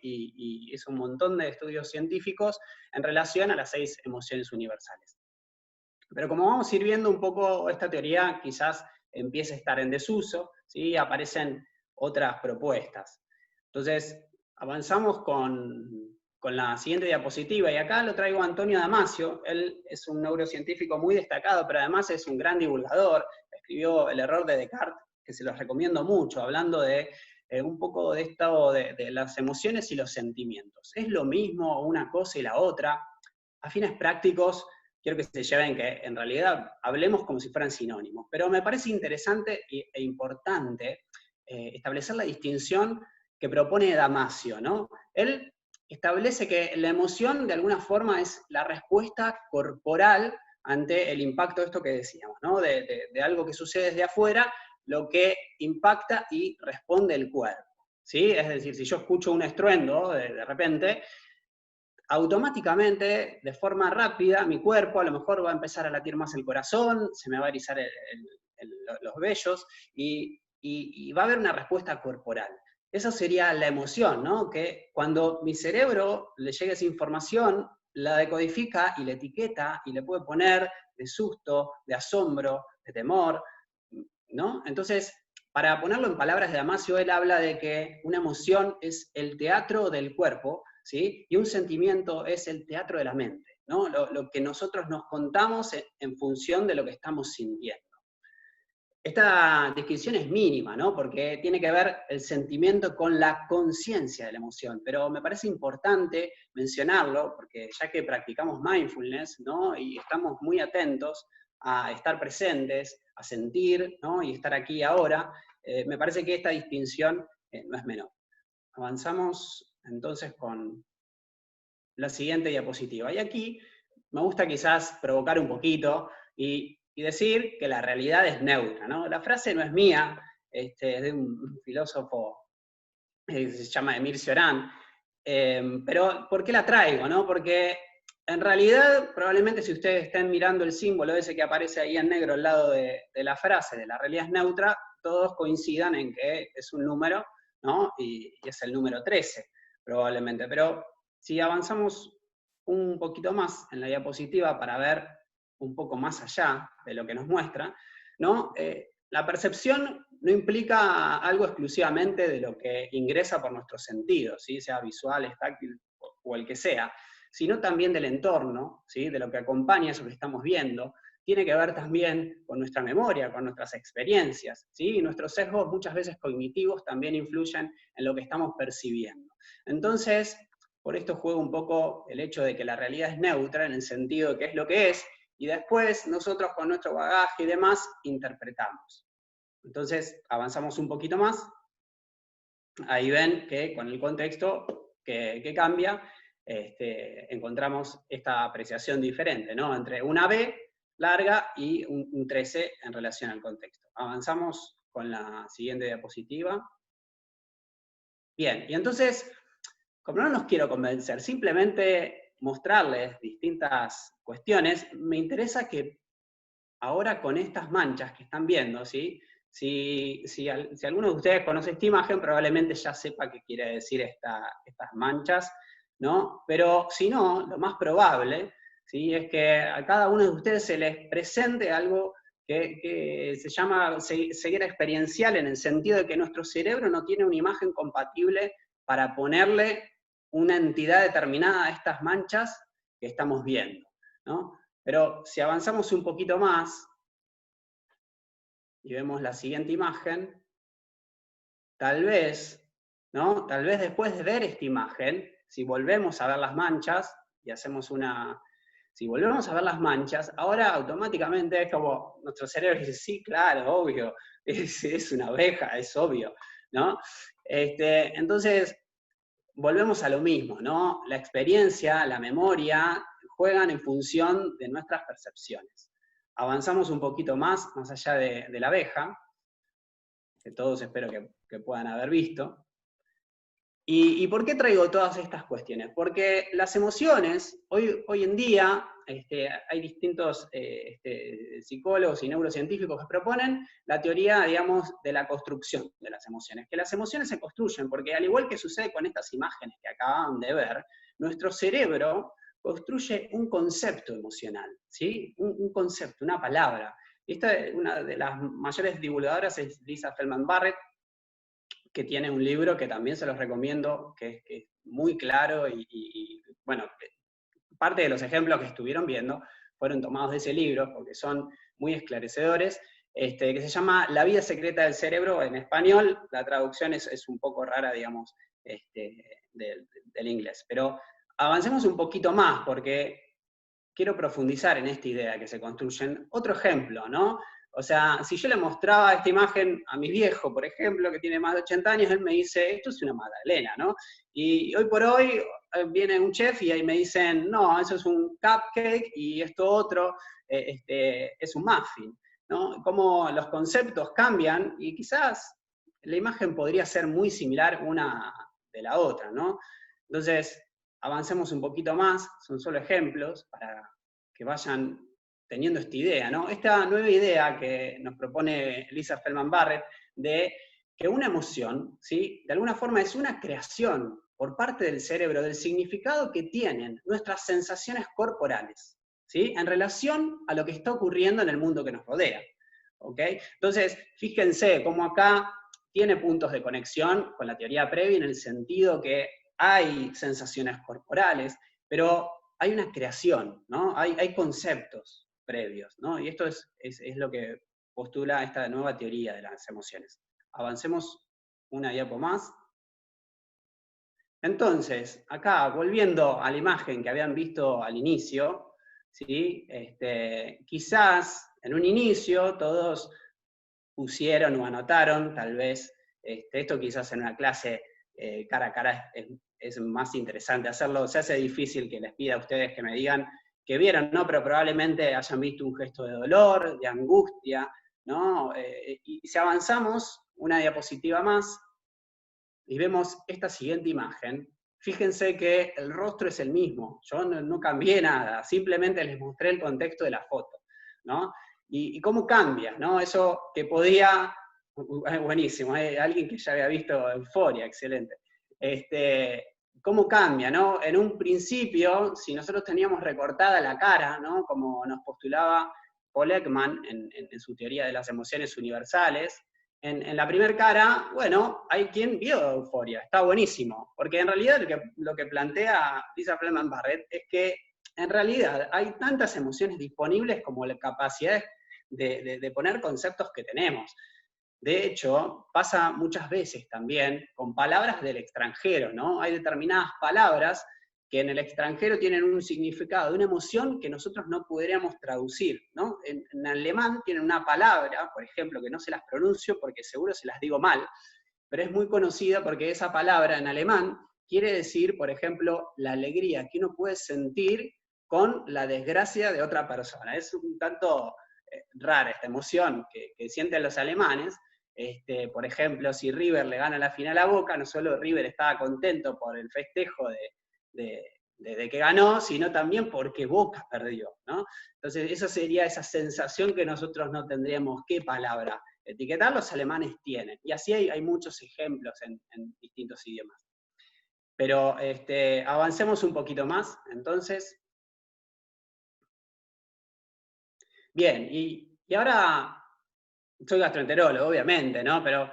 y hizo un montón de estudios científicos en relación a las 6 emociones universales. Pero como vamos a ir viendo un poco esta teoría, quizás empiece a estar en desuso, ¿sí? Aparecen otras propuestas. Entonces, avanzamos con la siguiente diapositiva, y acá lo traigo a Antonio Damasio. Él es un neurocientífico muy destacado, pero además es un gran divulgador. Escribió El error de Descartes, que se los recomiendo mucho, hablando de un poco de esto de las emociones y los sentimientos. ¿Es lo mismo una cosa y la otra? A fines prácticos, quiero que se lleven que en realidad hablemos como si fueran sinónimos, pero me parece interesante e importante establecer la distinción que propone Damasio, ¿no? Él establece que la emoción de alguna forma es la respuesta corporal ante el impacto de esto que decíamos, ¿no? De algo que sucede desde afuera, lo que impacta y responde el cuerpo, ¿sí? Es decir, si yo escucho un estruendo de repente, automáticamente, de forma rápida, mi cuerpo a lo mejor va a empezar a latir más el corazón, se me va a erizar los vellos y va a haber una respuesta corporal. Eso sería la emoción, ¿no? Que cuando mi cerebro le llega esa información, la decodifica y la etiqueta y le puede poner de susto, de asombro, de temor, ¿no? Entonces, para ponerlo en palabras de Damasio, él habla de que una emoción es el teatro del cuerpo, ¿sí? Y un sentimiento es el teatro de la mente, ¿no? Lo que nosotros nos contamos en función de lo que estamos sintiendo. Esta descripción es mínima, ¿no? Porque tiene que ver el sentimiento con la conciencia de la emoción, pero me parece importante mencionarlo, porque ya que practicamos mindfulness, ¿no? Y estamos muy atentos a estar presentes, a sentir, ¿no? Y estar aquí ahora, me parece que esta distinción no es menor. Avanzamos entonces con la siguiente diapositiva. Y aquí me gusta quizás provocar un poquito y decir que la realidad es neutra, ¿no? La frase no es mía, es de un filósofo que se llama Emile Cioran, pero ¿por qué la traigo, no? Porque en realidad, probablemente si ustedes estén mirando el símbolo ese que aparece ahí en negro al lado de la frase, de la realidad es neutra, todos coincidan en que es un número, ¿no? Y es el número 13, probablemente. Pero si avanzamos un poquito más en la diapositiva para ver un poco más allá de lo que nos muestra, ¿no? La percepción no implica algo exclusivamente de lo que ingresa por nuestros sentidos, ¿sí? Sea visual, táctil o el que sea, sino también del entorno, ¿sí? De lo que acompaña eso que estamos viendo. Tiene que ver también con nuestra memoria, con nuestras experiencias, ¿sí? Y nuestros sesgos muchas veces cognitivos también influyen en lo que estamos percibiendo. Entonces, por esto juega un poco el hecho de que la realidad es neutra en el sentido de que es lo que es, y después nosotros con nuestro bagaje y demás interpretamos. Entonces, avanzamos un poquito más. Ahí ven que con el contexto que cambia, encontramos esta apreciación diferente, ¿no? Entre una B larga y un 13 en relación al contexto. Avanzamos con la siguiente diapositiva. Bien, y entonces, como no los quiero convencer, simplemente mostrarles distintas cuestiones, me interesa que ahora con estas manchas que están viendo, ¿sí? Si alguno de ustedes conoce esta imagen, probablemente ya sepa qué quiere decir estas manchas, ¿no? Pero si no, lo más probable, ¿sí? Es que a cada uno de ustedes se les presente algo que se llama ceguera experiencial, en el sentido de que nuestro cerebro no tiene una imagen compatible para ponerle una entidad determinada a estas manchas que estamos viendo, ¿no? Pero si avanzamos un poquito más y vemos la siguiente imagen, tal vez, ¿no? Tal vez después de ver esta imagen, si volvemos a ver las manchas y hacemos una... Si volvemos a ver las manchas, ahora automáticamente es como nuestro cerebro dice, sí, claro, obvio, es una abeja, es obvio, ¿no? Entonces, volvemos a lo mismo, ¿no? La experiencia, la memoria, juegan en función de nuestras percepciones. Avanzamos un poquito más allá de la abeja, que todos espero que puedan haber visto. ¿Y por qué traigo todas estas cuestiones? Porque las emociones, hoy en día, hay distintos psicólogos y neurocientíficos que proponen la teoría, digamos, de la construcción de las emociones, que las emociones se construyen, porque al igual que sucede con estas imágenes que acaban de ver, nuestro cerebro construye un concepto emocional, ¿sí? Un concepto, una palabra. Esta, una de las mayores divulgadoras es Lisa Feldman Barrett, que tiene un libro que también se los recomiendo, que es muy claro y, bueno, parte de los ejemplos que estuvieron viendo fueron tomados de ese libro, porque son muy esclarecedores, que se llama La vida secreta del cerebro en español. La traducción es un poco rara, digamos, del inglés. Pero avancemos un poquito más, porque quiero profundizar en esta idea que se construyen. Otro ejemplo, ¿no? O sea, si yo le mostraba esta imagen a mi viejo, por ejemplo, que tiene más de 80 años, él me dice, esto es una magdalena, ¿no? Y hoy por hoy viene un chef y ahí me dicen, no, eso es un cupcake y esto otro es un muffin, ¿no? Cómo los conceptos cambian y quizás la imagen podría ser muy similar una de la otra, ¿no? Entonces, avancemos un poquito más, son solo ejemplos para que vayan teniendo esta idea, ¿no? Esta nueva idea que nos propone Lisa Feldman Barrett de que una emoción, ¿sí? De alguna forma es una creación por parte del cerebro del significado que tienen nuestras sensaciones corporales, ¿sí? En relación a lo que está ocurriendo en el mundo que nos rodea, ¿ok? Entonces, fíjense cómo acá tiene puntos de conexión con la teoría previa en el sentido que hay sensaciones corporales, pero hay una creación, ¿no? Hay conceptos previos, ¿no? Y esto es lo que postula esta nueva teoría de las emociones. Avancemos una diapo más. Entonces, acá, volviendo a la imagen que habían visto al inicio, ¿sí? Quizás en un inicio todos pusieron o anotaron, tal vez, esto quizás en una clase cara a cara es más interesante hacerlo, se hace difícil que les pida a ustedes que me digan que vieron, ¿no? Pero probablemente hayan visto un gesto de dolor, de angustia, ¿no? Y si avanzamos una diapositiva más y vemos esta siguiente imagen, fíjense que el rostro es el mismo, yo no cambié nada, simplemente les mostré el contexto de la foto, ¿no? Y cómo cambia, ¿no? Eso que podía, buenísimo, alguien que ya había visto Euphoria, excelente. Cómo cambia, ¿no? En un principio, si nosotros teníamos recortada la cara, ¿no? Como nos postulaba Paul Ekman en su teoría de las emociones universales, en la primera cara, bueno, hay quien vio Euphoria, está buenísimo, porque en realidad lo que plantea Lisa Feldman Barrett es que en realidad hay tantas emociones disponibles como la capacidad de poner conceptos que tenemos. De hecho, pasa muchas veces también con palabras del extranjero, ¿no? Hay determinadas palabras que en el extranjero tienen un significado, una emoción que nosotros no podríamos traducir, ¿no? En alemán tienen una palabra, por ejemplo, que no se las pronuncio porque seguro se las digo mal, pero es muy conocida porque esa palabra en alemán quiere decir, por ejemplo, la alegría que uno puede sentir con la desgracia de otra persona. Es un tanto rara esta emoción que sienten los alemanes. Por ejemplo, si River le gana la final a Boca, no solo River estaba contento por el festejo de que ganó, sino también porque Boca perdió, ¿no? Entonces, esa sería esa sensación que nosotros no tendríamos qué palabra etiquetar, los alemanes tienen. Y así hay muchos ejemplos en distintos idiomas. Pero avancemos un poquito más, entonces. Bien, y ahora soy gastroenterólogo, obviamente, ¿no? Pero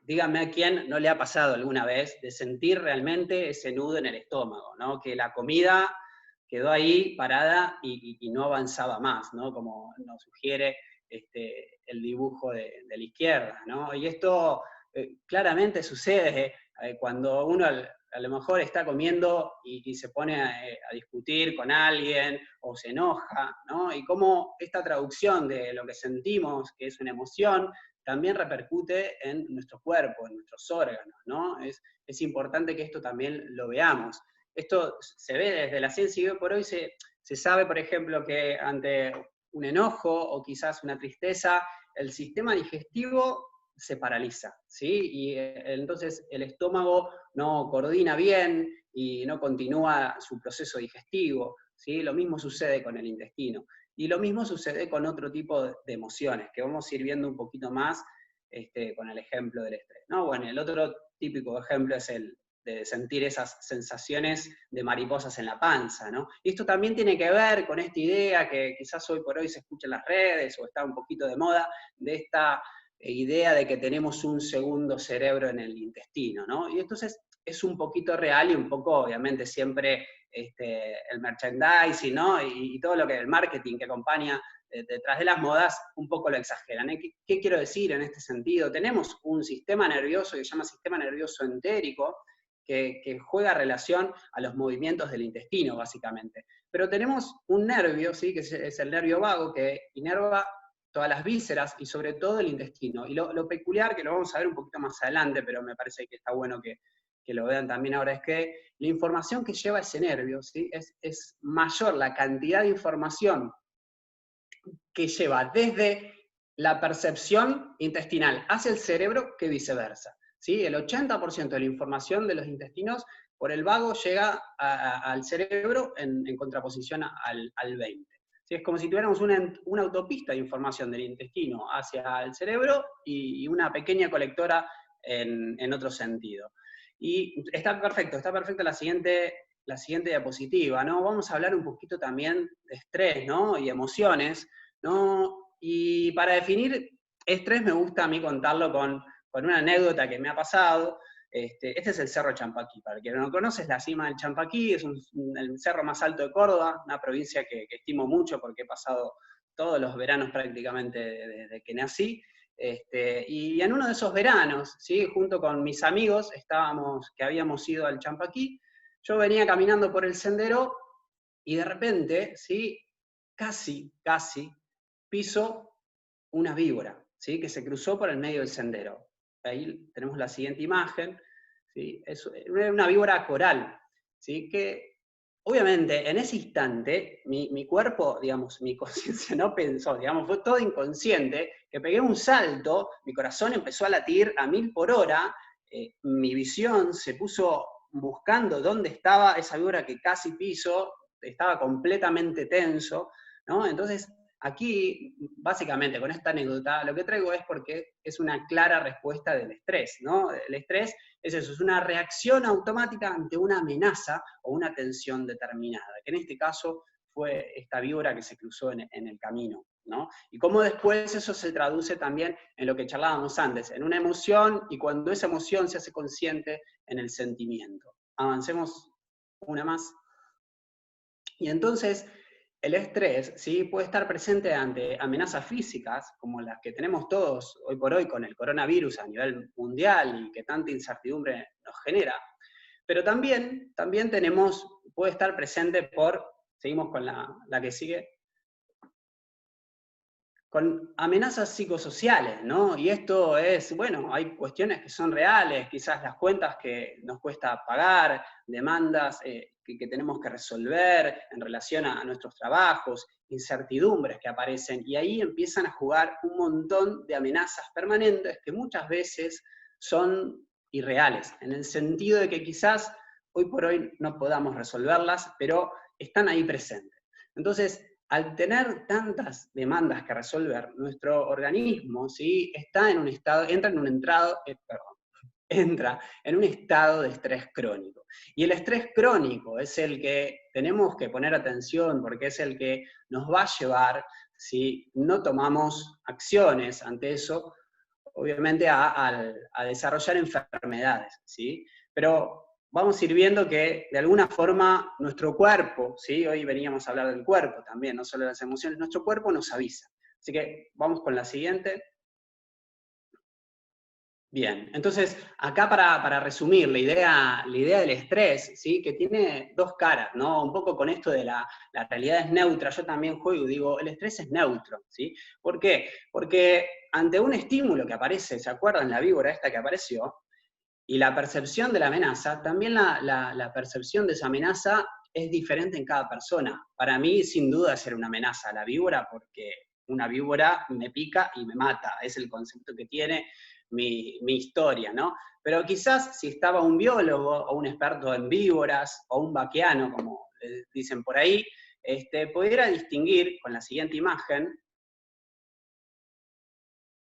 díganme a quién no le ha pasado alguna vez de sentir realmente ese nudo en el estómago, ¿no? Que la comida quedó ahí parada y no avanzaba más, ¿no? Como nos sugiere el dibujo de la izquierda, ¿no? Y esto claramente sucede cuando uno a lo mejor está comiendo y se pone a discutir con alguien o se enoja, ¿no? Y cómo esta traducción de lo que sentimos, que es una emoción, también repercute en nuestro cuerpo, en nuestros órganos, ¿no? Es importante que esto también lo veamos. Esto se ve desde la ciencia y hoy por hoy se sabe, por ejemplo, que ante un enojo o quizás una tristeza, el sistema digestivo se paraliza, ¿sí? Y entonces el estómago no coordina bien y no continúa su proceso digestivo, ¿sí? Lo mismo sucede con el intestino. Y lo mismo sucede con otro tipo de emociones, que vamos a ir viendo un poquito más con el ejemplo del estrés, ¿no? Bueno, el otro típico ejemplo es el de sentir esas sensaciones de mariposas en la panza, ¿no? Y esto también tiene que ver con esta idea que quizás hoy por hoy se escucha en las redes o está un poquito de moda, de esta idea de que tenemos un segundo cerebro en el intestino, ¿no? Y entonces es un poquito real y un poco, obviamente, siempre el merchandising, ¿no? Y todo lo que el marketing que acompaña detrás de las modas, un poco lo exageran. ¿Qué quiero decir en este sentido? Tenemos un sistema nervioso que se llama sistema nervioso entérico, que juega relación a los movimientos del intestino, básicamente. Pero tenemos un nervio, ¿sí? Que es el nervio vago, que inerva todas las vísceras y sobre todo el intestino. Y lo peculiar, que lo vamos a ver un poquito más adelante, pero me parece que está bueno que lo vean también ahora, es que la información que lleva ese nervio, ¿sí? es mayor la cantidad de información que lleva desde la percepción intestinal hacia el cerebro que viceversa, ¿sí? El 80% de la información de los intestinos por el vago llega al cerebro en contraposición al 20%. ¿Sí? Es como si tuviéramos una autopista de información del intestino hacia el cerebro y una pequeña colectora en otro sentido. Y está perfecta la siguiente diapositiva, ¿no? Vamos a hablar un poquito también de estrés, ¿no? Y emociones, ¿no? Y para definir estrés me gusta a mí contarlo con una anécdota que me ha pasado. Este es el Cerro Champaquí. Para el que no lo conoce, es la cima del Champaquí, es el cerro más alto de Córdoba, una provincia que estimo mucho porque he pasado todos los veranos prácticamente desde que nací. Y en uno de esos veranos, ¿sí? Junto con mis amigos, que habíamos ido al Champaquí, yo venía caminando por el sendero y de repente, ¿sí? casi, piso una víbora, ¿sí? Que se cruzó por el medio del sendero. Ahí tenemos la siguiente imagen, ¿sí? Es una víbora coral, ¿sí? Que obviamente en ese instante mi cuerpo, digamos, mi conciencia no pensó, digamos, fue todo inconsciente, que pegué un salto, mi corazón empezó a latir a 1000 por hora, mi visión se puso buscando dónde estaba esa víbora que casi piso, estaba completamente tenso, ¿no? Entonces, aquí, básicamente, con esta anécdota, lo que traigo es porque es una clara respuesta del estrés, ¿no? El estrés es eso, es una reacción automática ante una amenaza o una tensión determinada, que en este caso fue esta víbora que se cruzó en el camino, ¿no? Y cómo después eso se traduce también en lo que charlábamos antes, en una emoción, y cuando esa emoción se hace consciente, en el sentimiento. Avancemos una más. Y entonces, el estrés, ¿sí? Puede estar presente ante amenazas físicas, como las que tenemos todos hoy por hoy con el coronavirus a nivel mundial y que tanta incertidumbre nos genera, pero también puede estar presente seguimos con la que sigue, con amenazas psicosociales, ¿no? Y esto es, bueno, hay cuestiones que son reales, quizás las cuentas que nos cuesta pagar, demandas que tenemos que resolver en relación a nuestros trabajos, incertidumbres que aparecen, y ahí empiezan a jugar un montón de amenazas permanentes que muchas veces son irreales, en el sentido de que quizás hoy por hoy no podamos resolverlas, pero están ahí presentes. Entonces, al tener tantas demandas que resolver, nuestro organismo, ¿sí? entra en un estado de estrés crónico. Y el estrés crónico es el que tenemos que poner atención porque es el que nos va a llevar, si no tomamos acciones ante eso, obviamente a desarrollar enfermedades, ¿sí? Pero vamos a ir viendo que de alguna forma nuestro cuerpo, ¿sí? Hoy veníamos a hablar del cuerpo también, no solo de las emociones, nuestro cuerpo nos avisa. Así que vamos con la siguiente. Bien, entonces acá para resumir, la idea del estrés, ¿sí? Que tiene dos caras, ¿no? Un poco con esto de la realidad es neutra, yo también juego y digo, el estrés es neutro, ¿sí? ¿Por qué? Porque ante un estímulo que aparece, ¿se acuerdan la víbora esta que apareció? Y la percepción de la amenaza, también la percepción de esa amenaza es diferente en cada persona. Para mí, sin duda, es una amenaza la víbora porque una víbora me pica y me mata, es el concepto que tiene mi historia, ¿no? Pero quizás si estaba un biólogo o un experto en víboras o un vaqueano, como dicen por ahí, pudiera distinguir con la siguiente imagen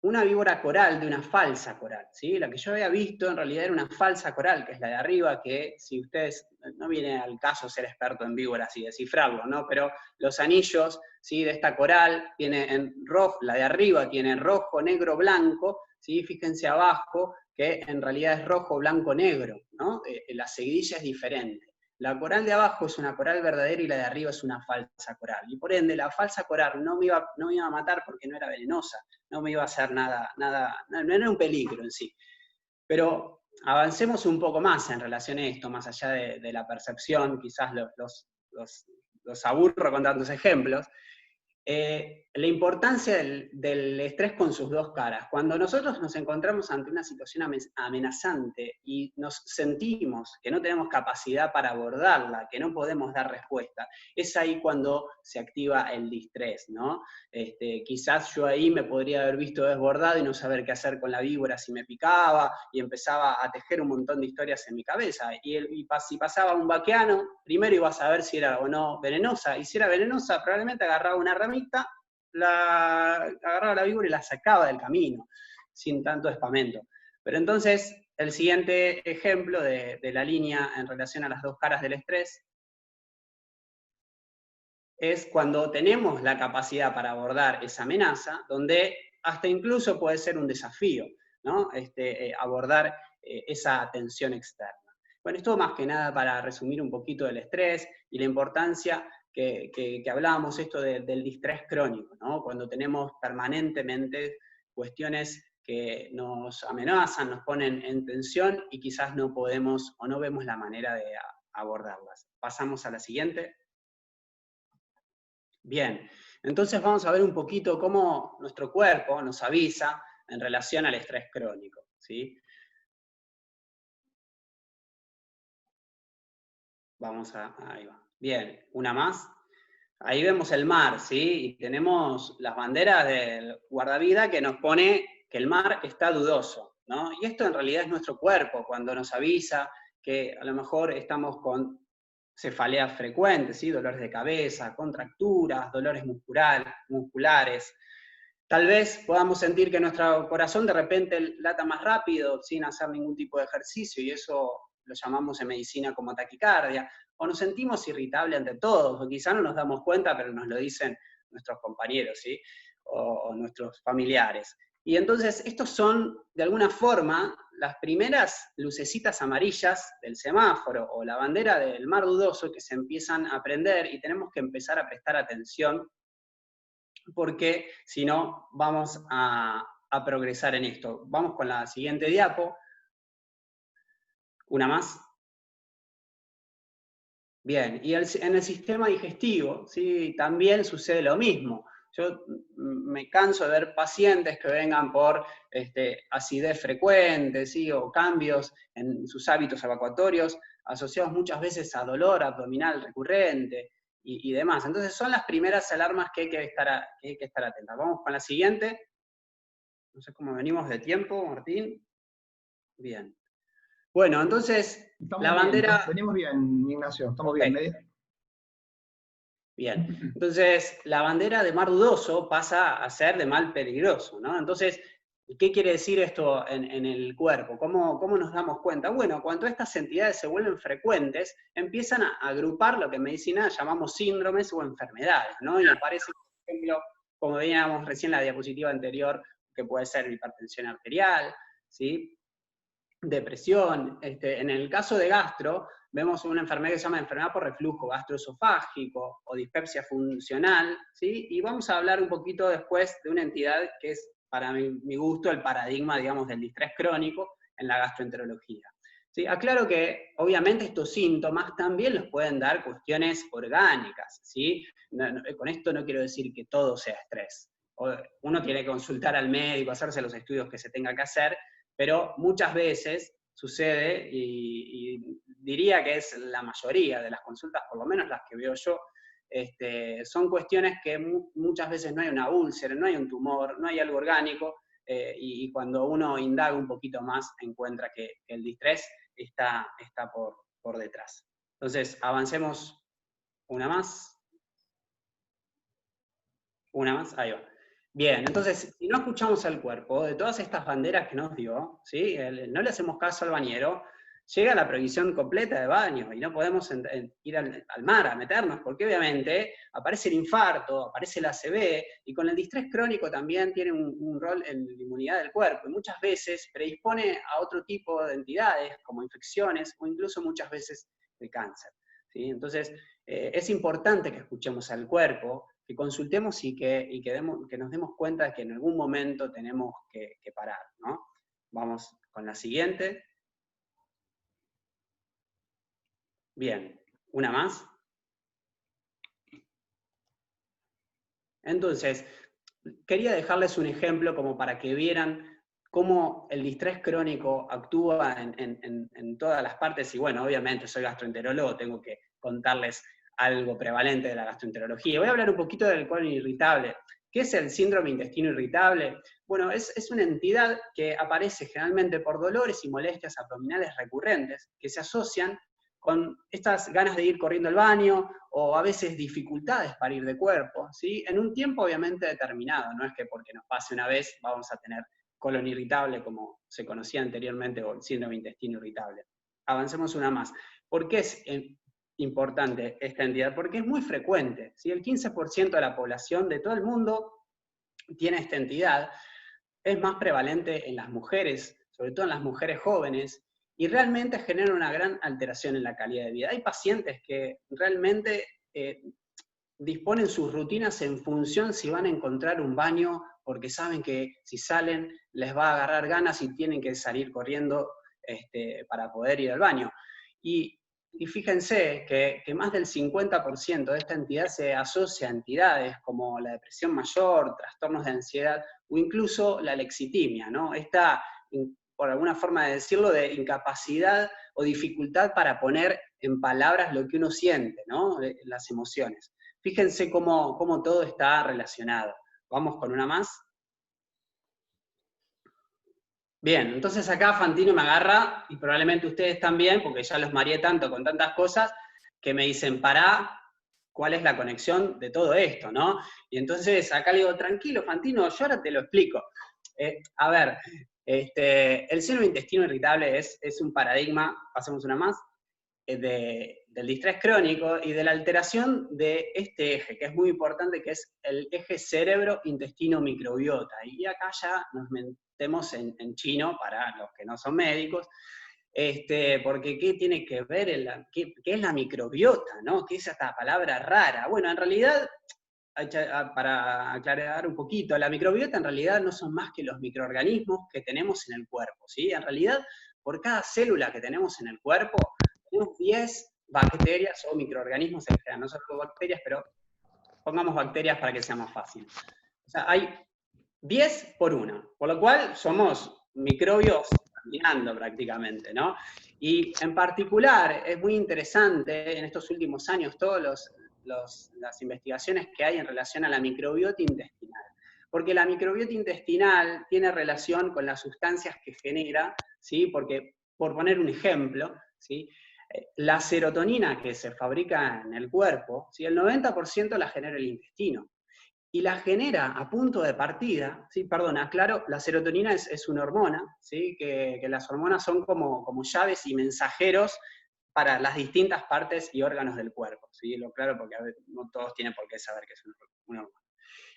una víbora coral de una falsa coral, ¿sí? La que yo había visto en realidad era una falsa coral, que es la de arriba, que si ustedes, no viene al caso ser experto en víboras y descifrarlo, ¿no? Pero los anillos, ¿sí? De esta coral tiene en rojo, la de arriba tiene rojo, negro, blanco, ¿sí? Fíjense abajo que en realidad es rojo, blanco, negro, ¿no? La seguidilla es diferente. La coral de abajo es una coral verdadera y la de arriba es una falsa coral. Y por ende, la falsa coral no me iba a matar porque no era venenosa, no me iba a hacer nada, no era un peligro en sí. Pero avancemos un poco más en relación a esto, más allá de la percepción, quizás los aburro con tantos ejemplos. La importancia del estrés con sus dos caras. Cuando nosotros nos encontramos ante una situación amenazante y nos sentimos que no tenemos capacidad para abordarla, que no podemos dar respuesta, es ahí cuando se activa el distrés, ¿no? Quizás yo ahí me podría haber visto desbordado y no saber qué hacer con la víbora si me picaba, y empezaba a tejer un montón de historias en mi cabeza. Si pasaba un vaqueano, primero iba a saber si era o no venenosa, y si era venenosa probablemente agarraba una ramita, agarraba la víbora y la sacaba del camino, sin tanto espamento. Pero entonces, el siguiente ejemplo de la línea en relación a las dos caras del estrés es cuando tenemos la capacidad para abordar esa amenaza, donde hasta incluso puede ser un desafío, ¿no? Abordar esa tensión externa. Bueno, esto más que nada para resumir un poquito del estrés y la importancia que hablábamos, esto del distrés crónico, ¿no? Cuando tenemos permanentemente cuestiones que nos amenazan, nos ponen en tensión y quizás no podemos o no vemos la manera de abordarlas. Pasamos a la siguiente. Bien, entonces vamos a ver un poquito cómo nuestro cuerpo nos avisa en relación al estrés crónico, ¿sí? Ahí va. Bien, una más. Ahí vemos el mar, ¿sí? Y tenemos las banderas del guardavida que nos pone que el mar está dudoso, ¿no? Y esto en realidad es nuestro cuerpo cuando nos avisa que a lo mejor estamos con cefaleas frecuentes, ¿sí? Dolores de cabeza, contracturas, dolores musculares. Tal vez podamos sentir que nuestro corazón de repente lata más rápido sin hacer ningún tipo de ejercicio, y eso lo llamamos en medicina como taquicardia, o nos sentimos irritables ante todos, o quizá no nos damos cuenta, pero nos lo dicen nuestros compañeros, ¿sí? o nuestros familiares. Y entonces estos son, de alguna forma, las primeras lucecitas amarillas del semáforo, o la bandera del mar dudoso que se empiezan a prender, y tenemos que empezar a prestar atención, porque si no vamos a progresar en esto. Vamos con la siguiente diapo. Una más. Bien, y en el sistema digestivo, ¿sí? También sucede lo mismo. Yo me canso de ver pacientes que vengan por acidez frecuente, ¿sí? O cambios en sus hábitos evacuatorios, asociados muchas veces a dolor abdominal recurrente y demás. Entonces son las primeras alarmas que hay que estar atentas. Vamos con la siguiente. No sé cómo venimos de tiempo, Martín. Bien. Bueno, entonces, estamos la bandera... Bien, venimos bien, Ignacio, estamos bien. Bien, entonces la bandera de mar dudoso pasa a ser de mal peligroso, ¿no? Entonces, ¿qué quiere decir esto en el cuerpo? ¿Cómo nos damos cuenta? Bueno, cuando estas entidades se vuelven frecuentes, empiezan a agrupar lo que en medicina llamamos síndromes o enfermedades, ¿no? Y aparece, por ejemplo, como veíamos recién en la diapositiva anterior, que puede ser hipertensión arterial, ¿sí? Depresión. En el caso de gastro, vemos una enfermedad que se llama enfermedad por reflujo gastroesofágico o dispepsia funcional, ¿sí? Y vamos a hablar un poquito después de una entidad que es, para mi gusto, el paradigma, digamos, del distrés crónico en la gastroenterología. ¿Sí? Aclaro que, obviamente, estos síntomas también los pueden dar cuestiones orgánicas, ¿sí? Con esto no quiero decir que todo sea estrés. Uno tiene que consultar al médico, hacerse los estudios que se tenga que hacer, pero muchas veces sucede, y diría que es la mayoría de las consultas, por lo menos las que veo yo, son cuestiones que muchas veces no hay una úlcera, no hay un tumor, no hay algo orgánico, y cuando uno indaga un poquito más encuentra que el distrés está por detrás. Entonces, avancemos una más. Una más, ahí va. Bien, entonces, si no escuchamos al cuerpo, de todas estas banderas que nos dio, ¿sí? No le hacemos caso al bañero, llega la prohibición completa de baño y no podemos ir al mar a meternos, porque obviamente aparece el infarto, aparece el ACV, y con el distrés crónico también tiene un rol en la inmunidad del cuerpo, y muchas veces predispone a otro tipo de entidades, como infecciones, o incluso muchas veces el cáncer, ¿sí? Entonces, es importante que escuchemos al cuerpo, que consultemos y que nos demos cuenta de que en algún momento tenemos que parar, ¿no? Vamos con la siguiente. Bien, una más. Entonces, quería dejarles un ejemplo como para que vieran cómo el distrés crónico actúa en todas las partes, y bueno, obviamente soy gastroenterólogo, tengo que contarles algo prevalente de la gastroenterología. Voy a hablar un poquito del colon irritable. ¿Qué es el síndrome intestino irritable? Bueno, es una entidad que aparece generalmente por dolores y molestias abdominales recurrentes que se asocian con estas ganas de ir corriendo al baño, o a veces dificultades para ir de cuerpo, ¿sí? En un tiempo obviamente determinado, no es que porque nos pase una vez vamos a tener colon irritable como se conocía anteriormente, o el síndrome intestino irritable. Avancemos una más. ¿Por qué es importante esta entidad? Porque es muy frecuente, ¿sí? El 15% de la población de todo el mundo tiene esta entidad, es más prevalente en las mujeres, sobre todo en las mujeres jóvenes, y realmente genera una gran alteración en la calidad de vida. Hay pacientes que realmente disponen sus rutinas en función si van a encontrar un baño, porque saben que si salen les va a agarrar ganas y tienen que salir corriendo para poder ir al baño. Y fíjense que más del 50% de esta entidad se asocia a entidades como la depresión mayor, trastornos de ansiedad o incluso la lexitimia, ¿no? Esta, por alguna forma de decirlo, de incapacidad o dificultad para poner en palabras lo que uno siente, ¿no? Las emociones. Fíjense cómo todo está relacionado. Vamos con una más. Bien, entonces acá Fantino me agarra, y probablemente ustedes también, porque ya los mareé tanto con tantas cosas, que me dicen, pará, ¿cuál es la conexión de todo esto, no? Y entonces acá le digo, tranquilo Fantino, yo ahora te lo explico. A ver, el síndrome intestino irritable es un paradigma, pasemos una más, del distrés crónico y de la alteración de este eje, que es muy importante, que es el eje cerebro-intestino-microbiota. Y acá ya nos metemos en chino para los que no son médicos, porque ¿qué tiene que ver, qué es la microbiota, ¿no? ¿Qué es esta palabra rara? Bueno, en realidad, para aclarar un poquito, la microbiota en realidad no son más que los microorganismos que tenemos en el cuerpo, ¿sí? En realidad, por cada célula que tenemos en el cuerpo, tenemos 10 bacterias o microorganismos en general, no solo bacterias, pero pongamos bacterias para que sea más fácil. O sea, hay 10 por 1, por lo cual somos microbios caminando prácticamente, ¿no? Y en particular es muy interesante en estos últimos años todas las investigaciones que hay en relación a la microbiota intestinal. Porque la microbiota intestinal tiene relación con las sustancias que genera, ¿sí? Porque, por poner un ejemplo, ¿sí? La serotonina que se fabrica en el cuerpo, ¿sí? El 90% la genera el intestino. Y la genera a punto de partida, ¿sí? Perdón, aclaro, la serotonina es una hormona, ¿sí? Que las hormonas son como llaves y mensajeros para las distintas partes y órganos del cuerpo, ¿sí? Lo claro porque no todos tienen por qué saber que es una hormona.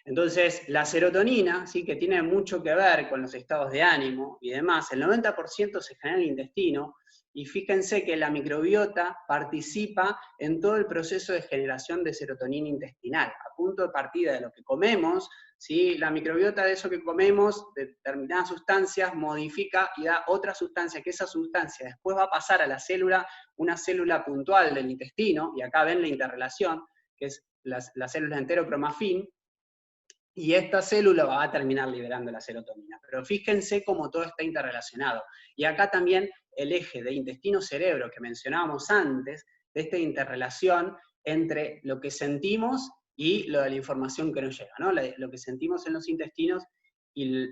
Entonces, la serotonina, ¿sí? Que tiene mucho que ver con los estados de ánimo y demás, el 90% se genera en el intestino, y fíjense que la microbiota participa en todo el proceso de generación de serotonina intestinal. A punto de partida de lo que comemos, ¿sí? La microbiota de eso que comemos, de determinadas sustancias, modifica y da otra sustancia, que esa sustancia después va a pasar a la célula, una célula puntual del intestino, y acá ven la interrelación, que es la célula enterocromafín, y esta célula va a terminar liberando la serotonina. Pero fíjense cómo todo está interrelacionado. Y acá también el eje de intestino-cerebro que mencionábamos antes, de esta interrelación, entre lo que sentimos y lo de la información que nos llega, ¿no? Lo que sentimos en los intestinos y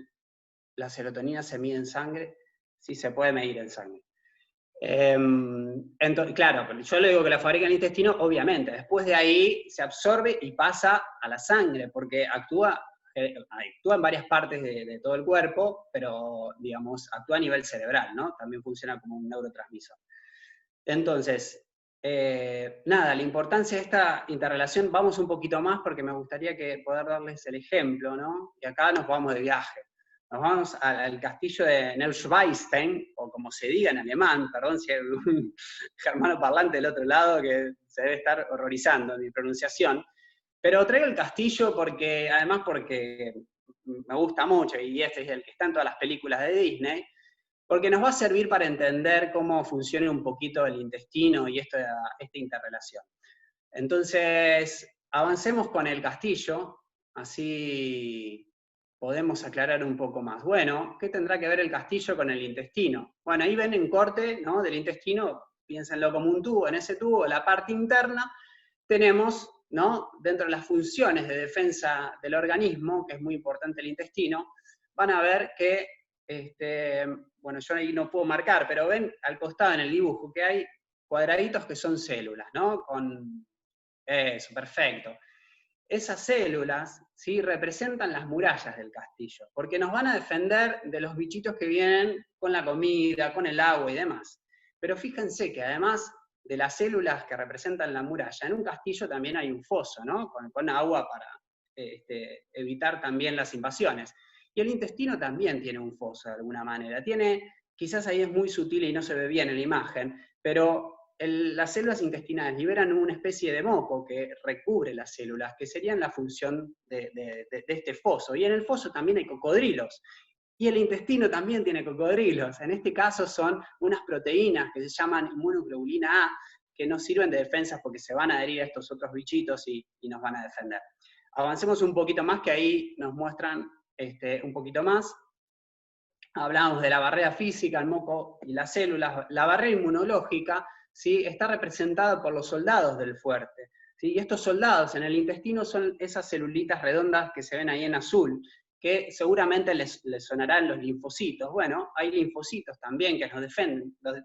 la serotonina se mide en sangre, sí se puede medir en sangre. Entonces, claro, yo le digo que la fabrica en el intestino, obviamente, después de ahí se absorbe y pasa a la sangre, porque actúa en varias partes de todo el cuerpo, pero, digamos, actúa a nivel cerebral, ¿no? También funciona como un neurotransmisor. Entonces, nada, la importancia de esta interrelación, vamos un poquito más porque me gustaría poder darles el ejemplo, ¿no? Y acá nos vamos de viaje. Nos vamos al castillo de Neuschwanstein, o como se diga en alemán, perdón si hay un germano parlante del otro lado que se debe estar horrorizando de mi pronunciación, pero traigo el castillo además porque me gusta mucho, y este es el que está en todas las películas de Disney, porque nos va a servir para entender cómo funciona un poquito el intestino y esta interrelación. Entonces, avancemos con el castillo, así podemos aclarar un poco más. Bueno, ¿qué tendrá que ver el castillo con el intestino? Bueno, ahí ven en corte, ¿no?, del intestino, piénsenlo como un tubo, en ese tubo, la parte interna, tenemos, ¿no?, dentro de las funciones de defensa del organismo, que es muy importante el intestino, van a ver que, bueno, yo ahí no puedo marcar, pero ven al costado en el dibujo que hay cuadraditos que son células, ¿no? Eso, perfecto. Esas células, ¿sí?, representan las murallas del castillo, porque nos van a defender de los bichitos que vienen con la comida, con el agua y demás. Pero fíjense que además de las células que representan la muralla, en un castillo también hay un foso, ¿no?, con agua para evitar también las invasiones. Y el intestino también tiene un foso de alguna manera. Quizás ahí es muy sutil y no se ve bien en la imagen, pero las células intestinales liberan una especie de moco que recubre las células, que serían la función de este foso. Y en el foso también hay cocodrilos. Y el intestino también tiene cocodrilos. En este caso son unas proteínas que se llaman inmunoglobulina A, que nos sirven de defensa porque se van a adherir a estos otros bichitos y nos van a defender. Avancemos un poquito más, que ahí nos muestran un poquito más. Hablamos de la barrera física, el moco y las células. La barrera inmunológica, ¿sí?, está representada por los soldados del fuerte, ¿sí? Y estos soldados en el intestino son esas celulitas redondas que se ven ahí en azul, que seguramente les sonarán los linfocitos. Bueno, hay linfocitos también que nos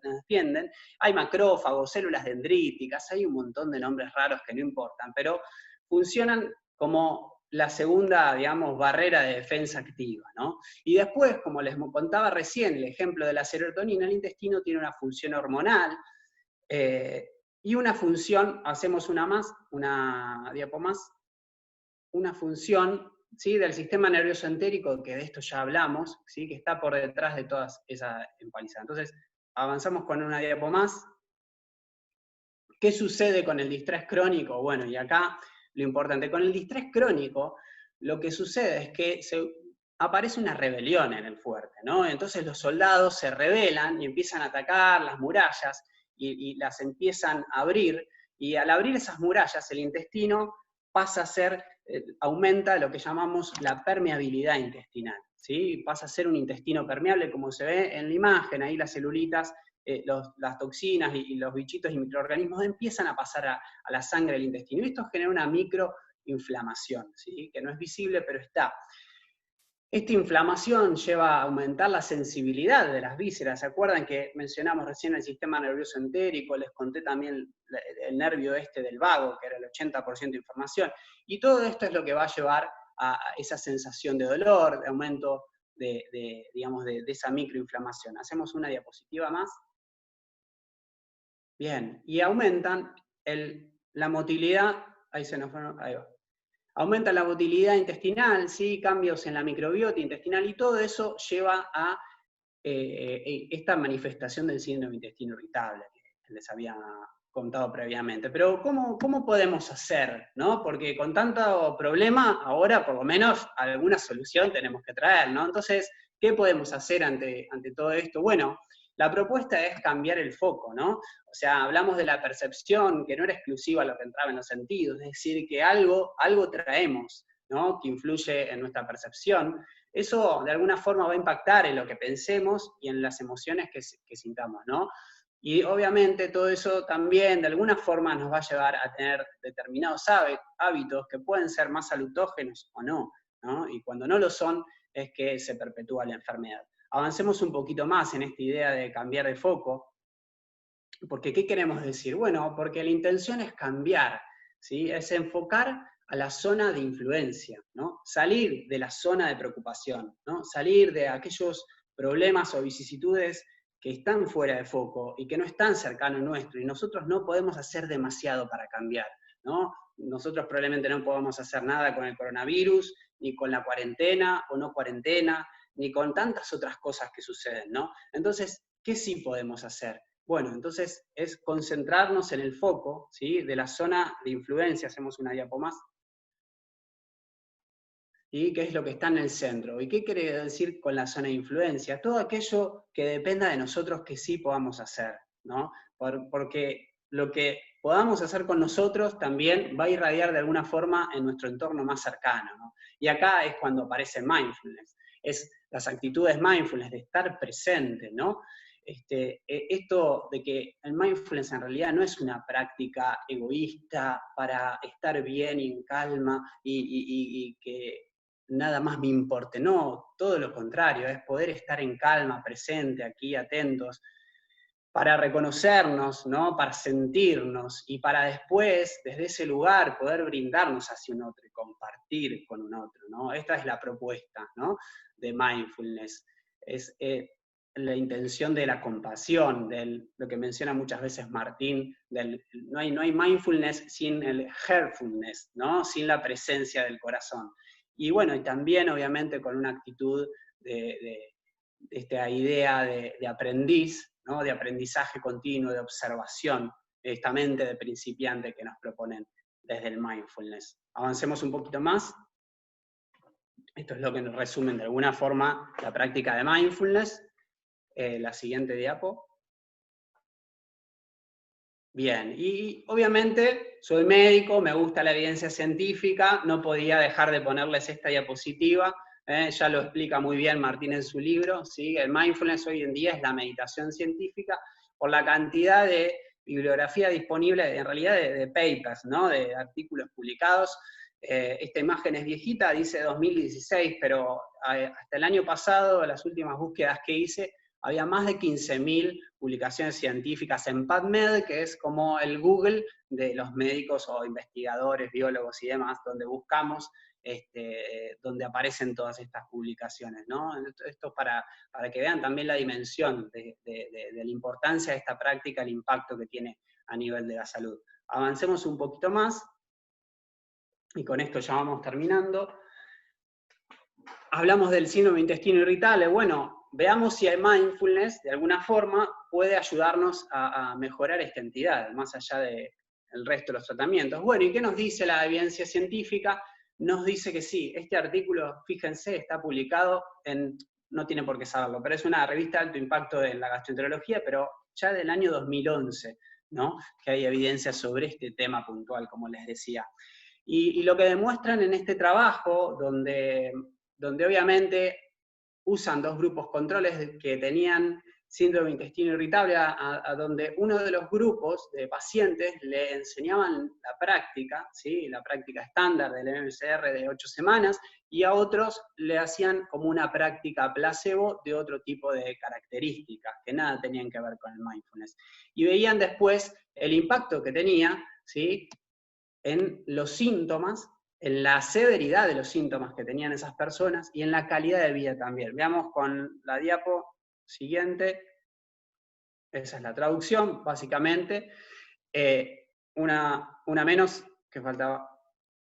defienden. Hay macrófagos, células dendríticas, hay un montón de nombres raros que no importan, pero funcionan como la segunda, digamos, barrera de defensa activa, ¿no? Y después, como les contaba recién, el ejemplo de la serotonina, el intestino tiene una función hormonal, y una función, hacemos una diapo más, una función, ¿sí?, del sistema nervioso entérico, que de esto ya hablamos, ¿sí?, que está por detrás de toda esa empalizada. Entonces, avanzamos con una diapo más. ¿Qué sucede con el distrés crónico? Bueno, y acá lo importante, con el distrés crónico, lo que sucede es que aparece una rebelión en el fuerte, ¿no? Entonces los soldados se rebelan y empiezan a atacar las murallas y las empiezan a abrir, y al abrir esas murallas el intestino pasa a ser, aumenta lo que llamamos la permeabilidad intestinal, ¿sí? Pasa a ser un intestino permeable, como se ve en la imagen, ahí las celulitas, las toxinas y los bichitos y microorganismos empiezan a pasar a la sangre del intestino, y esto genera una microinflamación, ¿sí?, que no es visible, pero está. Esta inflamación lleva a aumentar la sensibilidad de las vísceras. ¿Se acuerdan que mencionamos recién el sistema nervioso entérico? Les conté también el nervio del vago, que era el 80% de información. Y todo esto es lo que va a llevar a esa sensación de dolor, de aumento digamos, de esa microinflamación. Hacemos una diapositiva más. Bien, y aumentan la motilidad, ahí se nos fueron, ahí va. Aumenta la motilidad intestinal, ¿sí?, cambios en la microbiota intestinal, y todo eso lleva a esta manifestación del síndrome de intestino irritable que les había contado previamente. Pero ¿cómo podemos hacer, ¿no? Porque con tanto problema, ahora por lo menos alguna solución tenemos que traer, ¿no? Entonces, ¿qué podemos hacer ante todo esto? Bueno, la propuesta es cambiar el foco, ¿no? O sea, hablamos de la percepción, que no era exclusiva a lo que entraba en los sentidos, es decir, que algo traemos, ¿no?, que influye en nuestra percepción. Eso de alguna forma va a impactar en lo que pensemos y en las emociones que sintamos, ¿no? Y obviamente todo eso también de alguna forma nos va a llevar a tener determinados hábitos que pueden ser más salutógenos o no, ¿no? Y cuando no lo son es que se perpetúa la enfermedad. Avancemos un poquito más en esta idea de cambiar de foco, porque ¿qué queremos decir? Bueno, porque la intención es cambiar, ¿sí? Es enfocar a la zona de influencia, ¿no? Salir de la zona de preocupación, ¿no? Salir de aquellos problemas o vicisitudes que están fuera de foco y que no están cercanos nuestro, y nosotros no podemos hacer demasiado para cambiar, ¿no? Nosotros probablemente no podemos hacer nada con el coronavirus, ni con la cuarentena o no cuarentena, ni con tantas otras cosas que suceden, ¿no? Entonces, ¿qué sí podemos hacer? Bueno, entonces es concentrarnos en el foco, ¿sí? De la zona de influencia. Hacemos una diapo más. ¿Y qué es lo que está en el centro? ¿Y qué quiere decir con la zona de influencia? Todo aquello que dependa de nosotros que sí podamos hacer, ¿no? Porque lo que podamos hacer con nosotros también va a irradiar de alguna forma en nuestro entorno más cercano, ¿no? Y acá es cuando aparece mindfulness. Es las actitudes mindfulness, de estar presente, ¿no? Esto de que el mindfulness en realidad no es una práctica egoísta para estar bien y en calma y que nada más me importe, no, todo lo contrario, es poder estar en calma, presente, aquí, atentos, para reconocernos, ¿no? Para sentirnos y para después, desde ese lugar, poder brindarnos hacia un otro y compartir con un otro, ¿no? Esta es la propuesta, ¿no? De mindfulness. Es la intención de la compasión, de lo que menciona muchas veces Martín, no hay mindfulness sin el heartfulness, ¿no? Sin la presencia del corazón. Y bueno, y también obviamente con una actitud de esta idea de aprendiz, ¿no? De aprendizaje continuo, de observación, esta mente de principiante que nos proponen desde el mindfulness. Avancemos un poquito más. Esto es lo que nos resumen de alguna forma la práctica de mindfulness. La siguiente diapo. Bien, y obviamente soy médico, me gusta la evidencia científica, no podía dejar de ponerles esta diapositiva, ya lo explica muy bien Martín en su libro, ¿sí? El mindfulness hoy en día es la meditación científica por la cantidad de bibliografía disponible, en realidad de papers, ¿no? De artículos publicados. Esta imagen es viejita, dice 2016, pero hasta el año pasado, las últimas búsquedas que hice, había más de 15.000 publicaciones científicas en PubMed, que es como el Google de los médicos o investigadores, biólogos y demás, donde buscamos, donde aparecen todas estas publicaciones, ¿no? Esto para que vean también la dimensión de la importancia de esta práctica, el impacto que tiene a nivel de la salud. Avancemos un poquito más, y con esto ya vamos terminando. Hablamos del síndrome de intestino irritable. Bueno, veamos si el mindfulness, de alguna forma, puede ayudarnos a mejorar esta entidad, más allá del resto de los tratamientos. Bueno, ¿y qué nos dice la evidencia científica? Nos dice que sí, este artículo, fíjense, está publicado en, no tiene por qué saberlo, pero es una revista de alto impacto en la gastroenterología, pero ya del año 2011, ¿no? Que hay evidencia sobre este tema puntual, como les decía. Y lo que demuestran en este trabajo, donde obviamente usan dos grupos controles que tenían síndrome de intestino irritable, a donde uno de los grupos de pacientes le enseñaban la práctica, ¿sí? La práctica estándar del MMSR de 8 semanas, y a otros le hacían como una práctica placebo de otro tipo de características, que nada tenían que ver con el mindfulness. Y veían después el impacto que tenía, ¿sí? En los síntomas, en la severidad de los síntomas que tenían esas personas y en la calidad de vida también. Veamos con la diapo siguiente. Esa es la traducción, básicamente. Una menos que faltaba.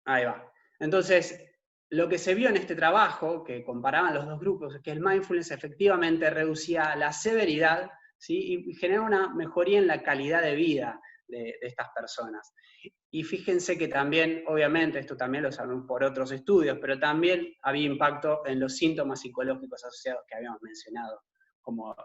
Ahí va. Entonces, lo que se vio en este trabajo, que comparaban los dos grupos, es que el mindfulness efectivamente reducía la severidad, ¿sí? Y genera una mejoría en la calidad de vida de estas personas. Y fíjense que también, obviamente, esto también lo sabemos por otros estudios, pero también había impacto en los síntomas psicológicos asociados que habíamos mencionado, como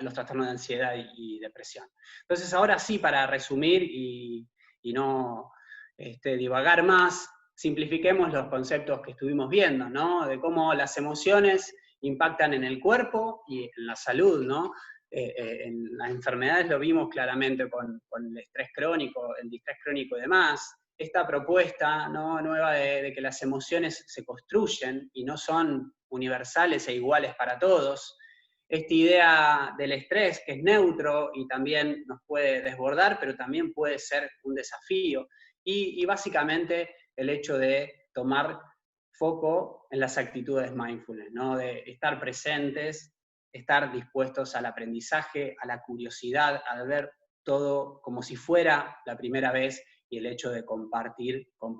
los trastornos de ansiedad y depresión. Entonces, ahora sí, para resumir y no divagar más, simplifiquemos los conceptos que estuvimos viendo, ¿no? De cómo las emociones impactan en el cuerpo y en la salud, ¿no? En las enfermedades lo vimos claramente con el estrés crónico, el distrés crónico y demás. Esta propuesta, ¿no?, nueva de que las emociones se construyen y no son universales e iguales para todos. Esta idea del estrés, que es neutro y también nos puede desbordar, pero también puede ser un desafío. Y básicamente el hecho de tomar foco en las actitudes mindfulness, ¿no? De estar presentes, estar dispuestos al aprendizaje, a la curiosidad, al ver todo como si fuera la primera vez, y el hecho de compartir con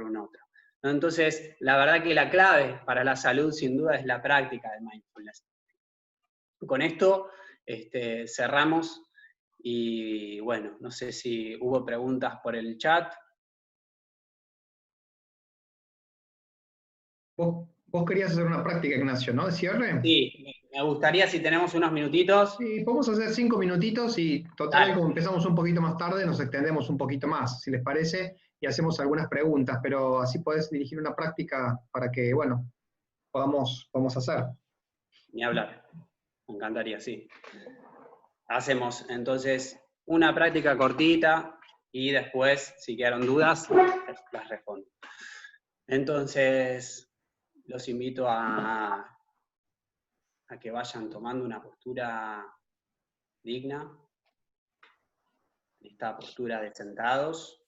un otro, ¿no? Entonces, la verdad que la clave para la salud, sin duda, es la práctica del mindfulness. Con esto cerramos, y bueno, no sé si hubo preguntas por el chat. Vos querías hacer una práctica, Ignacio, ¿no? De cierre. Sí, me gustaría, si tenemos unos minutitos. Sí, podemos hacer 5 minutitos y total, Dale. como empezamos un poquito más tarde, nos extendemos un poquito más, si les parece, y hacemos algunas preguntas, pero así podés dirigir una práctica para que, bueno, podamos hacer. Ni hablar. Me encantaría, sí. Hacemos entonces una práctica cortita y después, si quedaron dudas, las respondo. Entonces, los invito a que vayan tomando una postura digna, esta postura de sentados.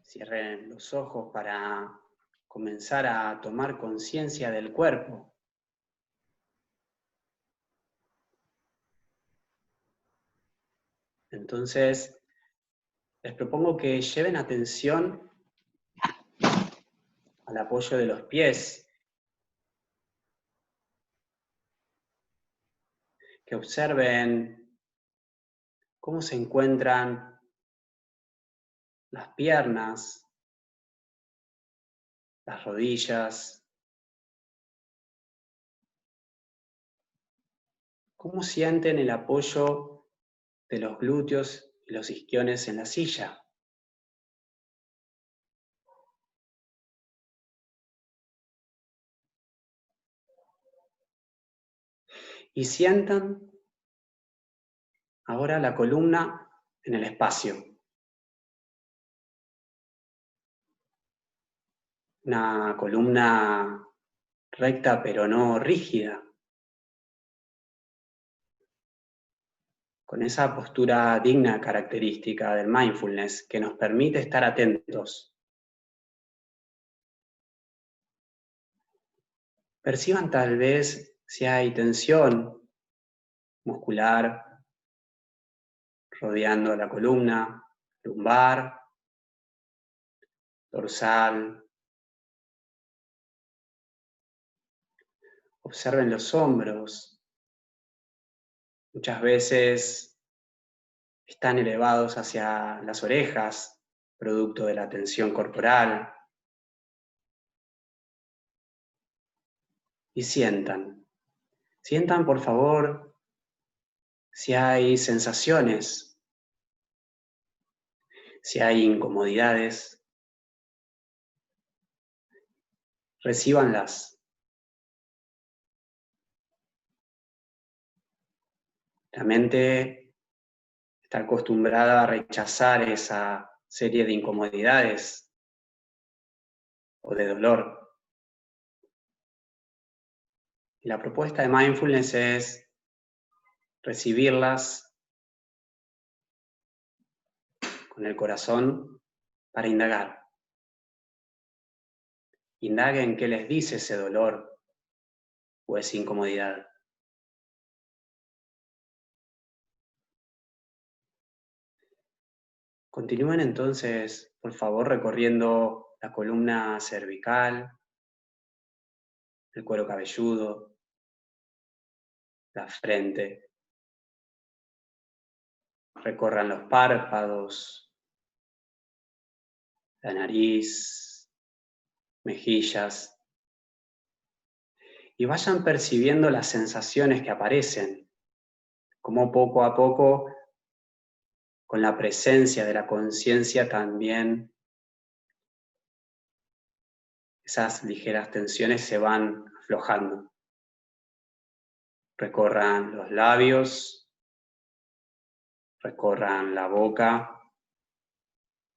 Cierren los ojos para comenzar a tomar conciencia del cuerpo. Entonces, les propongo que lleven atención al apoyo de los pies, que observen cómo se encuentran las piernas, las rodillas, cómo sienten el apoyo de los glúteos y los isquiones en la silla. Y sientan ahora la columna en el espacio. Una columna recta pero no rígida. Con esa postura digna característica del mindfulness que nos permite estar atentos. Perciban tal vez si hay tensión muscular rodeando la columna, lumbar, dorsal. Observen los hombros. Muchas veces están elevados hacia las orejas, producto de la tensión corporal. Y sientan. Sientan, por favor, si hay sensaciones, si hay incomodidades. Recíbanlas. La mente está acostumbrada a rechazar esa serie de incomodidades o de dolor. Y la propuesta de mindfulness es recibirlas con el corazón para indagar. Indaguen qué les dice ese dolor o esa incomodidad. Continúen entonces, por favor, recorriendo la columna cervical, el cuero cabelludo, la frente. Recorran los párpados, la nariz, mejillas, y vayan percibiendo las sensaciones que aparecen, como poco a poco, con la presencia de la conciencia también esas ligeras tensiones se van aflojando. Recorran los labios, recorran la boca,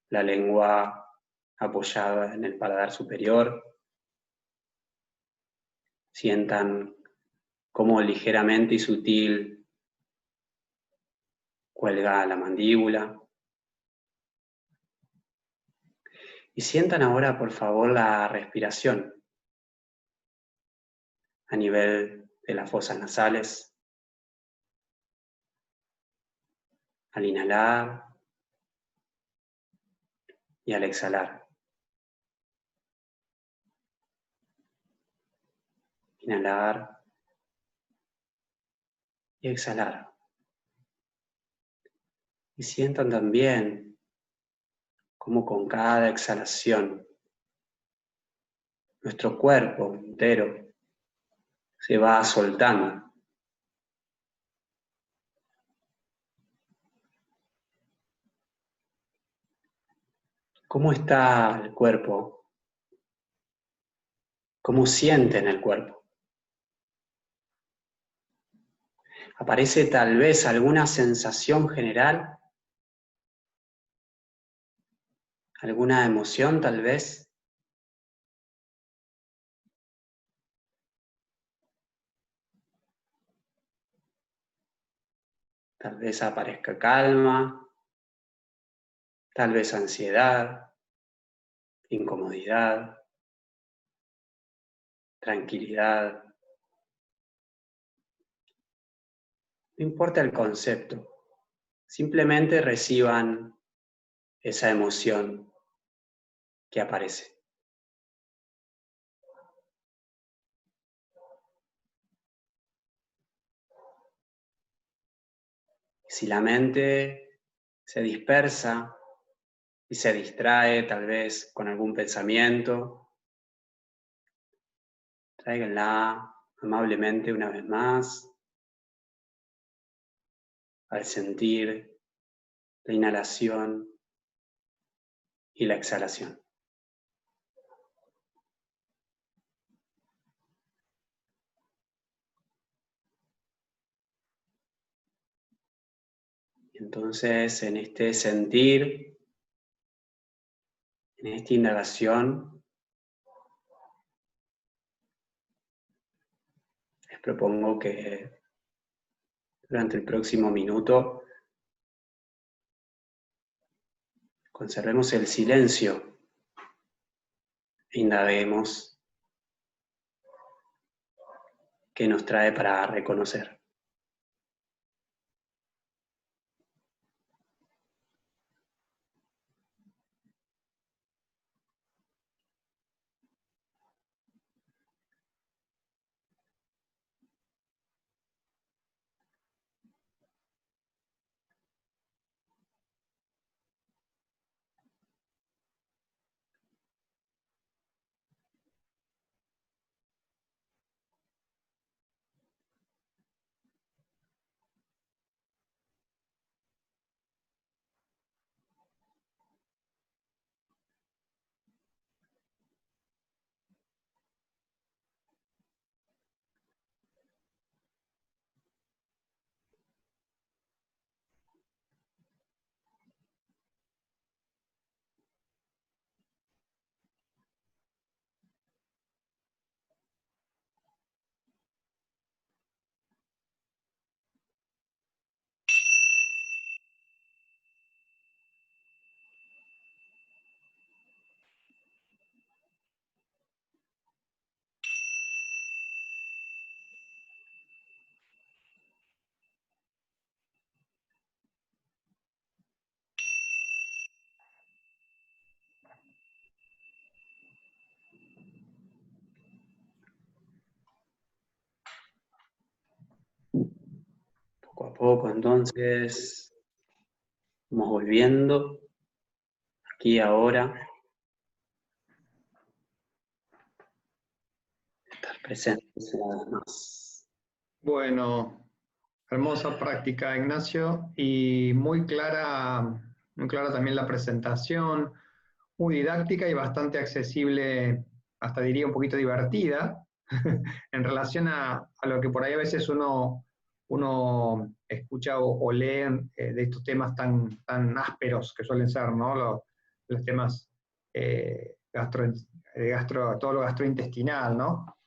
la lengua apoyada en el paladar superior. Sientan cómo ligeramente y sutil cuelga la mandíbula. Y sientan ahora, por favor, la respiración a nivel de las fosas nasales. Al inhalar y al exhalar. Inhalar y exhalar. Y sientan también cómo con cada exhalación nuestro cuerpo entero se va soltando. ¿Cómo está el cuerpo? ¿Cómo sienten el cuerpo? ¿Aparece tal vez alguna sensación general? ¿Alguna emoción tal vez? Tal vez aparezca calma, tal vez ansiedad, incomodidad, tranquilidad. No importa el concepto, simplemente reciban esa emoción que aparece. Si la mente se dispersa y se distrae tal vez con algún pensamiento, tráiganla amablemente una vez más al sentir la inhalación y la exhalación. Entonces, en este sentir, en esta indagación, les propongo que durante el próximo minuto conservemos el silencio e indaguemos qué nos trae para reconocer. Poco a poco, entonces, vamos volviendo aquí ahora, estar presentes una vez más. Bueno, hermosa práctica, Ignacio, y muy clara también la presentación, muy didáctica y bastante accesible hasta diría un poquito divertida, en relación a lo que por ahí a veces uno escucha o lee de estos temas tan ásperos que suelen ser, ¿no? Los temas todo lo gastrointestinal, ¿no?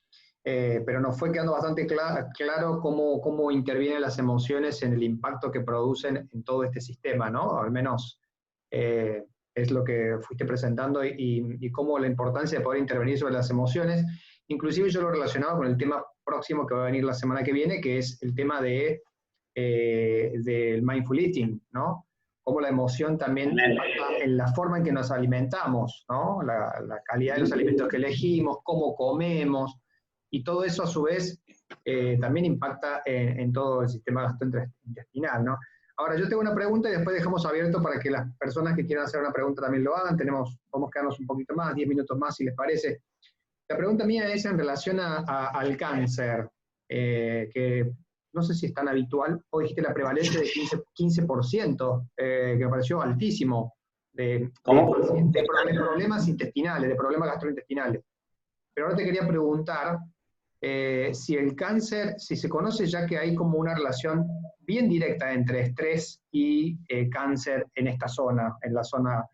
Pero nos fue quedando bastante claro cómo intervienen las emociones en el impacto que producen en todo este sistema, ¿no? Al menos es lo que fuiste presentando y cómo la importancia de poder intervenir sobre las emociones. Inclusive yo lo relacionaba con el tema próximo que va a venir la semana que viene, que es el tema del mindful eating, ¿no? Cómo la emoción también impacta en la forma en que nos alimentamos, ¿no? La calidad de los alimentos que elegimos, cómo comemos, y todo eso a su vez también impacta en todo el sistema gastrointestinal, ¿no? Ahora, yo tengo una pregunta y después dejamos abierto para que las personas que quieran hacer una pregunta también lo hagan. Podemos quedarnos un poquito más, 10 minutos más si les parece. La pregunta mía es en relación al cáncer, que no sé si es tan habitual. Hoy dijiste la prevalencia de 15%, que me pareció altísimo, de problemas intestinales, de problemas gastrointestinales. Pero ahora te quería preguntar si el cáncer, si se conoce ya que hay como una relación bien directa entre estrés y cáncer en esta zona, en la zona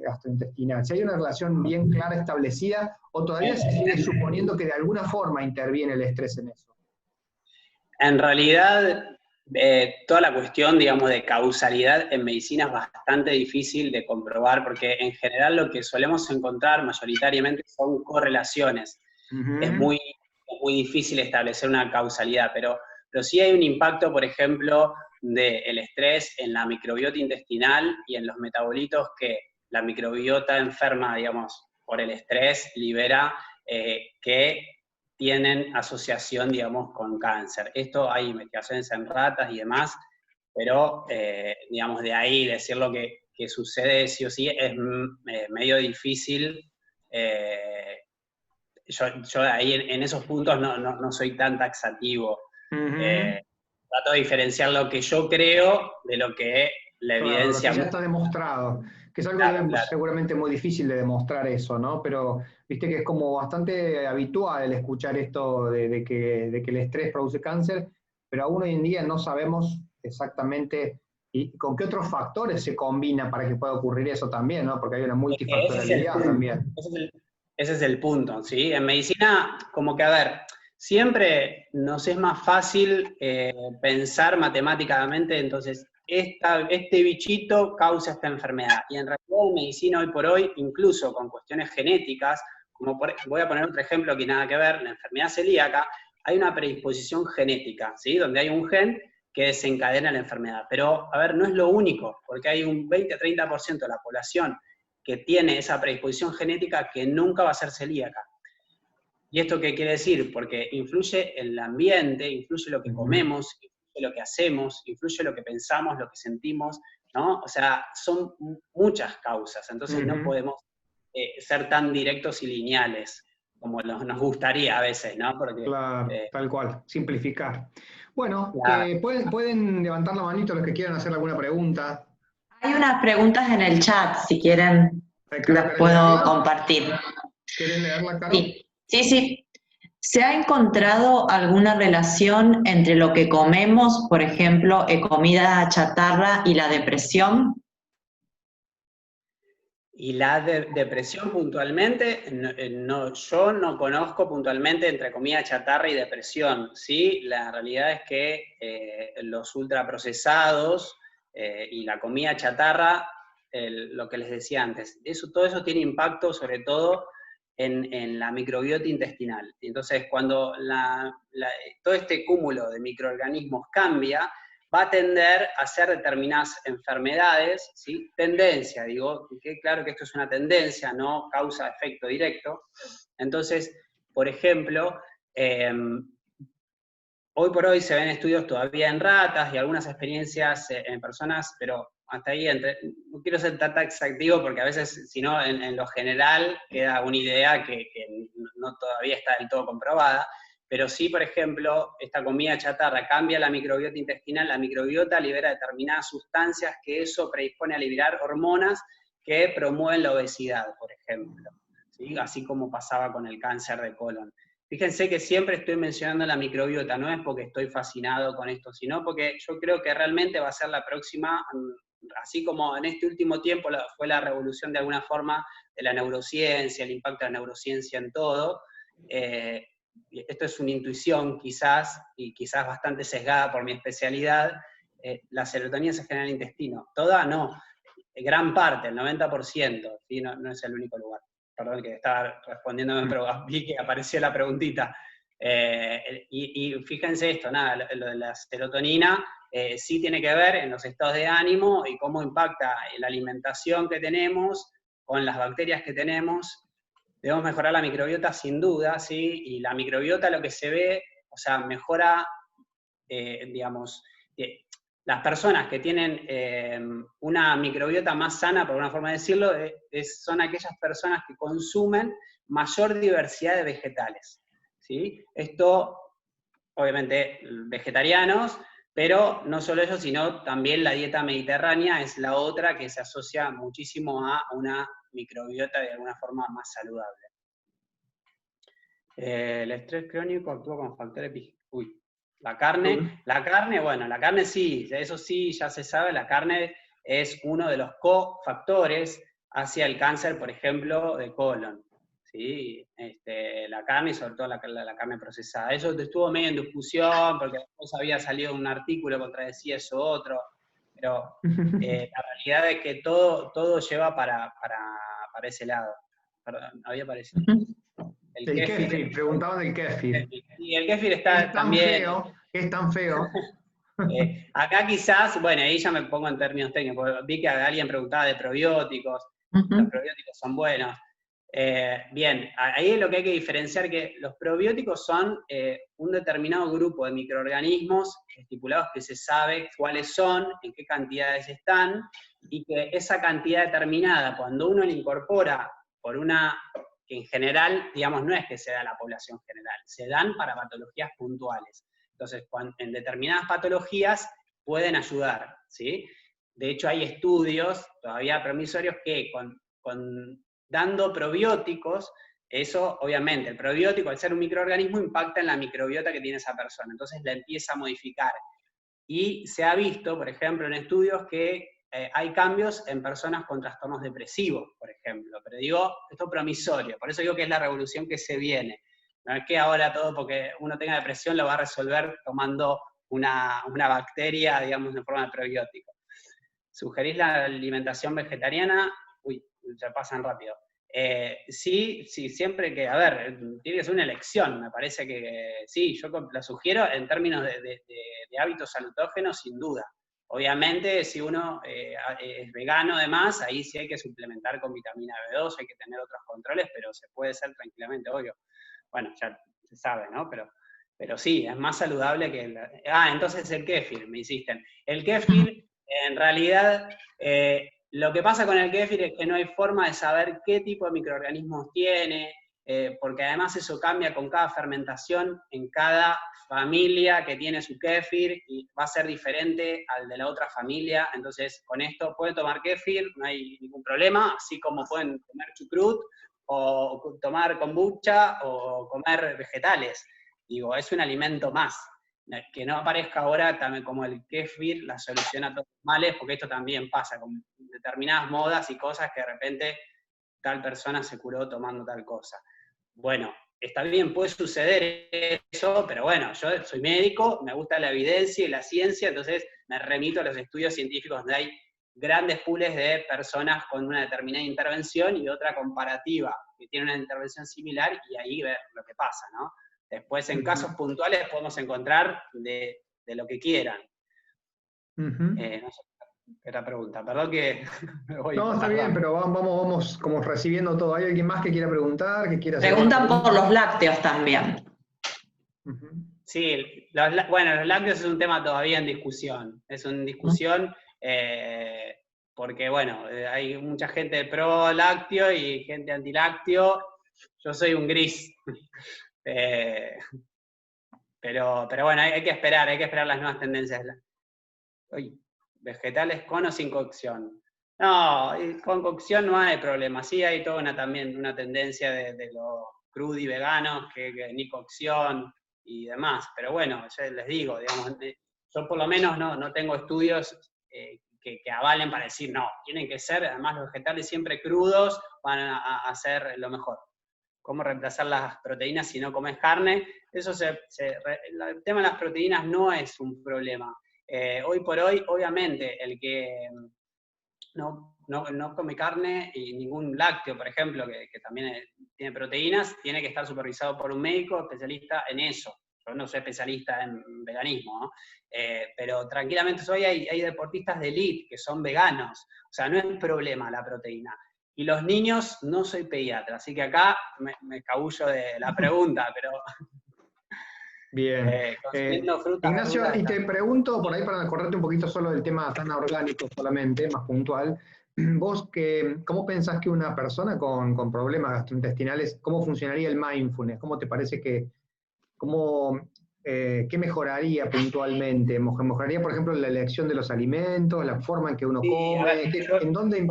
gastrointestinal. Si hay una relación bien clara establecida o todavía se sigue suponiendo que de alguna forma interviene el estrés en eso. En realidad, toda la cuestión, digamos, de causalidad en medicina es bastante difícil de comprobar, porque en general lo que solemos encontrar mayoritariamente son correlaciones. Es muy difícil establecer una causalidad, pero sí hay un impacto, por ejemplo, del estrés en la microbiota intestinal y en los metabolitos que la microbiota enferma, digamos, por el estrés, libera, que tienen asociación, digamos, con cáncer. Esto hay investigaciones en ratas y demás, pero, digamos, de ahí decir lo que sucede sí o sí es medio difícil. Yo ahí en esos puntos no soy tan taxativo. Trato de diferenciar lo que yo creo de lo que la evidencia... Lo que ya está demostrado, que es algo seguramente muy difícil de demostrar eso, ¿no? Pero viste que es como bastante habitual el escuchar esto de que el estrés produce cáncer, pero aún hoy en día no sabemos exactamente y con qué otros factores se combina para que pueda ocurrir eso también, ¿no? Porque hay una multifactorialidad también. Ese es el punto, ¿sí? En medicina, como que, a ver, siempre nos es más fácil pensar matemáticamente, entonces, este bichito causa esta enfermedad. Y en realidad en medicina hoy por hoy, incluso con cuestiones genéticas, voy a poner otro ejemplo que nada que ver, la enfermedad celíaca, hay una predisposición genética, ¿sí? Donde hay un gen que desencadena la enfermedad. Pero, a ver, no es lo único, porque hay un 20-30% de la población que tiene esa predisposición genética que nunca va a ser celíaca. ¿Y esto qué quiere decir? Porque influye el ambiente, influye lo que comemos, influye lo que hacemos, influye lo que pensamos, lo que sentimos, ¿no? O sea, son muchas causas, entonces no podemos ser tan directos y lineales como nos gustaría a veces, ¿no? Porque, claro, tal cual, simplificar. Bueno, claro. pueden levantar la manito los que quieran hacer alguna pregunta. Hay unas preguntas en el chat, si quieren, las puedo compartir. ¿Quieren leerla, Caro? Sí. ¿Se ha encontrado alguna relación entre lo que comemos, por ejemplo, comida chatarra y la depresión? Y la depresión puntualmente, yo no conozco puntualmente entre comida chatarra y depresión, ¿sí? La realidad es que los ultraprocesados y la comida chatarra, lo que les decía antes, todo eso tiene impacto sobre todo en la microbiota intestinal. Entonces, cuando todo este cúmulo de microorganismos cambia, va a tender a hacer determinadas enfermedades, ¿sí? Tendencia, digo, que claro que esto es una tendencia, no causa-efecto directo. Entonces, por ejemplo, hoy por hoy se ven estudios todavía en ratas y algunas experiencias en personas, pero hasta ahí, no quiero ser tan exactivo porque a veces, si no, en lo general queda una idea que no todavía está del todo comprobada, pero sí, por ejemplo, esta comida chatarra cambia la microbiota intestinal, la microbiota libera determinadas sustancias que eso predispone a liberar hormonas que promueven la obesidad, por ejemplo. ¿sí? Así como pasaba con el cáncer de colon. Fíjense que siempre estoy mencionando la microbiota, no es porque estoy fascinado con esto, sino porque yo creo que realmente va a ser la próxima, así como en este último tiempo fue la revolución de alguna forma de la neurociencia, el impacto de la neurociencia en todo. Esto es una intuición quizás, y quizás bastante sesgada por mi especialidad. La serotonina se genera en el intestino, toda no, gran parte, el 90%, ¿sí? No es el único lugar. Perdón que estaba respondiéndome, pero vi que apareció la preguntita. Y fíjense esto, nada, lo de la serotonina sí tiene que ver en los estados de ánimo y cómo impacta la alimentación que tenemos con las bacterias que tenemos. Debemos mejorar la microbiota sin duda, ¿sí? Y la microbiota lo que se ve, o sea, mejora, digamos, las personas que tienen una microbiota más sana, por una forma de decirlo, son aquellas personas que consumen mayor diversidad de vegetales, ¿sí? Esto, obviamente, vegetarianos, pero no solo ellos, sino también la dieta mediterránea es la otra que se asocia muchísimo a una microbiota de alguna forma más saludable. El estrés crónico actúa como factor epigénico. La carne, bueno, la carne sí, eso sí, ya se sabe, la carne es uno de los cofactores hacia el cáncer, por ejemplo, de colon. ¿Sí? La carne y sobre todo la carne procesada. Eso estuvo medio en discusión, porque después había salido un artículo que contradecía eso otro, pero la realidad es que todo lleva para ese lado. Perdón, había aparecido. El kéfir, preguntaban del kéfir. Y el kéfir está también... Es tan feo. Acá quizás, bueno, ahí ya me pongo en términos técnicos, porque vi que alguien preguntaba de probióticos, los probióticos son buenos. Bien, ahí es lo que hay que diferenciar, que los probióticos son un determinado grupo de microorganismos estipulados que se sabe cuáles son, en qué cantidades están, y que esa cantidad determinada, cuando uno la incorpora por una, que en general, digamos, no es que se da a la población general, se dan para patologías puntuales. Entonces, en determinadas patologías pueden ayudar, ¿sí? De hecho, hay estudios todavía promisorios que dando probióticos, eso obviamente, el probiótico al ser un microorganismo impacta en la microbiota que tiene esa persona, entonces la empieza a modificar. Y se ha visto, por ejemplo, en estudios que hay cambios en personas con trastornos depresivos, por ejemplo, pero digo, esto es promisorio, por eso digo que es la revolución que se viene. No es que ahora todo porque uno tenga depresión lo va a resolver tomando una bacteria, digamos, en forma de probiótico. ¿Sugerís la alimentación vegetariana? Uy, ya pasan rápido. Sí, siempre que, a ver, tiene que ser una elección, me parece que sí, yo la sugiero en términos de hábitos salutógenos, sin duda. Obviamente, si uno es vegano además, ahí sí hay que suplementar con vitamina B2, hay que tener otros controles, pero se puede hacer tranquilamente, obvio. Bueno, ya se sabe, ¿no? Pero sí, es más saludable que entonces el kéfir, me insisten. El kéfir, en realidad, lo que pasa con el kéfir es que no hay forma de saber qué tipo de microorganismos tiene, porque además eso cambia con cada fermentación en cada familia que tiene su kéfir, y va a ser diferente al de la otra familia. Entonces, con esto pueden tomar kéfir, no hay ningún problema, así como pueden comer chucrut, o tomar kombucha, o comer vegetales. Digo, es un alimento más. Que no aparezca ahora también como el kéfir la solución a todos los males, porque esto también pasa con determinadas modas y cosas que de repente tal persona se curó tomando tal cosa. Bueno, está bien, puede suceder eso, pero bueno, yo soy médico, me gusta la evidencia y la ciencia, entonces me remito a los estudios científicos donde hay grandes pools de personas con una determinada intervención y otra comparativa que tiene una intervención similar, y ahí ver lo que pasa, ¿no? Después, en casos puntuales, podemos encontrar de lo que quieran. No sé, era pregunta, perdón que me voy. No, está bien, pero vamos como recibiendo todo. ¿Hay alguien más que quiera preguntar? Que quiera Preguntan por los lácteos también. Sí, bueno, los lácteos es un tema todavía en discusión. Es una discusión porque, bueno, hay mucha gente pro lácteo y gente anti lácteo. Yo soy un gris. Pero bueno, hay que esperar las nuevas tendencias. Vegetales con o sin cocción. No, con cocción no hay problema. Sí hay toda también una tendencia de los crudi veganos, que ni cocción y demás. Pero bueno, ya les digo, digamos, yo por lo menos no tengo estudios que avalen para decir, no, tienen que ser, además los vegetales siempre crudos van a ser lo mejor. Cómo reemplazar las proteínas si no comes carne, eso el tema de las proteínas no es un problema. Hoy por hoy, obviamente, el que no come carne y ningún lácteo, por ejemplo, que también tiene proteínas, tiene que estar supervisado por un médico especialista en eso. Yo no soy especialista en veganismo, ¿no? Pero tranquilamente hoy hay deportistas de élite que son veganos, o sea, no es problema la proteína. Y los niños, no soy pediatra, así que acá me cabullo de la pregunta, pero... Bien. Consumiendo frutas, Ignacio, verduras, y te pregunto, por ahí para correrte un poquito solo del tema tan orgánico solamente, más puntual, vos ¿cómo pensás que una persona con problemas gastrointestinales, cómo funcionaría el mindfulness? ¿Cómo te parece qué mejoraría puntualmente? ¿Mejoraría, por ejemplo, la elección de los alimentos, la forma en que uno sí, a ver, come? ¿En dónde?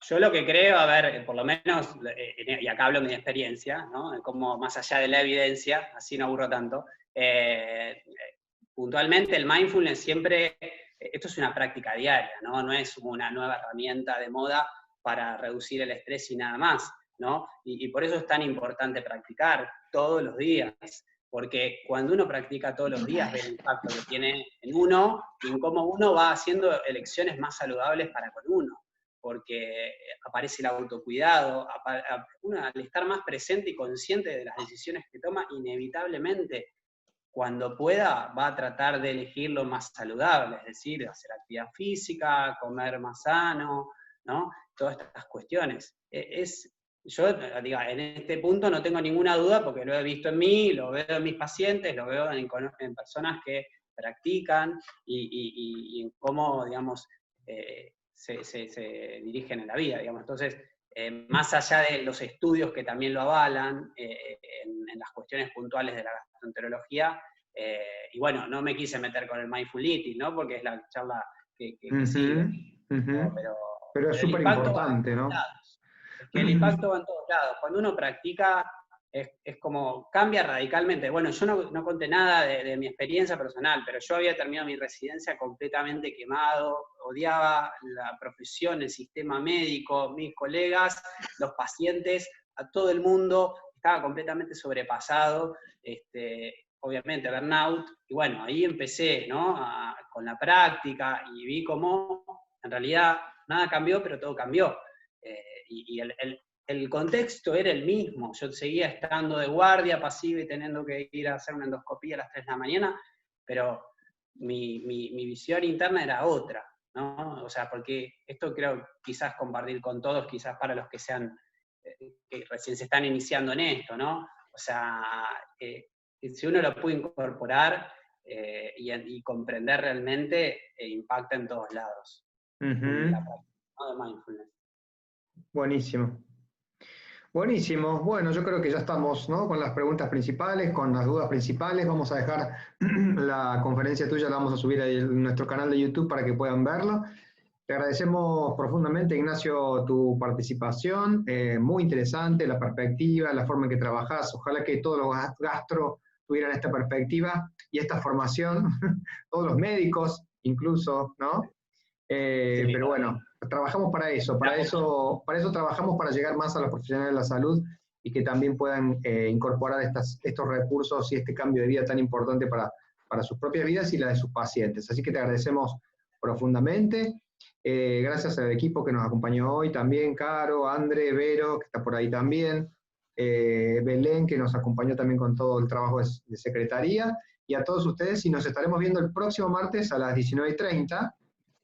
Yo lo que creo, a ver, por lo menos, y acá hablo de mi experiencia, ¿no? Como más allá de la evidencia, así no aburro tanto, puntualmente el mindfulness siempre, esto es una práctica diaria, ¿no? No es una nueva herramienta de moda para reducir el estrés y nada más, ¿no? Y por eso es tan importante practicar todos los días, porque cuando uno practica todos los días ve el impacto que tiene en uno y en cómo uno va haciendo elecciones más saludables para con uno, porque aparece el autocuidado, uno al estar más presente y consciente de las decisiones que toma, inevitablemente, cuando pueda, va a tratar de elegir lo más saludable, es decir, hacer actividad física, comer más sano, ¿no? Todas estas cuestiones. Yo, digo, en este punto no tengo ninguna duda porque lo he visto en mí, lo veo en mis pacientes, lo veo en personas que practican y en cómo, digamos, se dirigen en la vida, digamos. Entonces, más allá de los estudios que también lo avalan en las cuestiones puntuales de la gastroenterología, y bueno, no me quise meter con el mindful eating, ¿no? Porque es la charla que sigue. Pero es súper importante, ¿no? Es que el impacto va en todos lados. Cuando uno practica, es como, cambia radicalmente. Bueno, yo no conté nada de mi experiencia personal, pero yo había terminado mi residencia completamente quemado, odiaba la profesión, el sistema médico, mis colegas, los pacientes, a todo el mundo, estaba completamente sobrepasado, obviamente burnout, y bueno, ahí empecé, ¿no? Con la práctica, y vi cómo, en realidad, nada cambió, pero todo cambió. Y el contexto era el mismo, yo seguía estando de guardia pasiva y teniendo que ir a hacer una endoscopía a las 3 de la mañana, pero mi visión interna era otra, ¿no? O sea, porque esto creo quizás compartir con todos, quizás para los que que recién se están iniciando en esto, ¿no? O sea, si uno lo puede incorporar y comprender realmente, impacta en todos lados. La práctica, ¿no? De mindfulness. Buenísimo. Buenísimo. Bueno, yo creo que ya estamos, ¿no? Con las preguntas principales, con las dudas principales. Vamos a dejar la conferencia tuya, la vamos a subir en nuestro canal de YouTube para que puedan verlo. Te agradecemos profundamente, Ignacio, tu participación. Muy interesante la perspectiva, la forma en que trabajás. Ojalá que todos los gastro tuvieran esta perspectiva y esta formación, todos los médicos incluso, ¿no? Sí, pero bueno, trabajamos para eso trabajamos para llegar más a los profesionales de la salud y que también puedan incorporar estos recursos y este cambio de vida tan importante para sus propias vidas y la de sus pacientes. Así que te agradecemos profundamente. Gracias al equipo que nos acompañó hoy también, Caro, André, Vero, que está por ahí también, Belén, que nos acompañó también con todo el trabajo de secretaría, y a todos ustedes, y nos estaremos viendo el próximo martes a las 19:30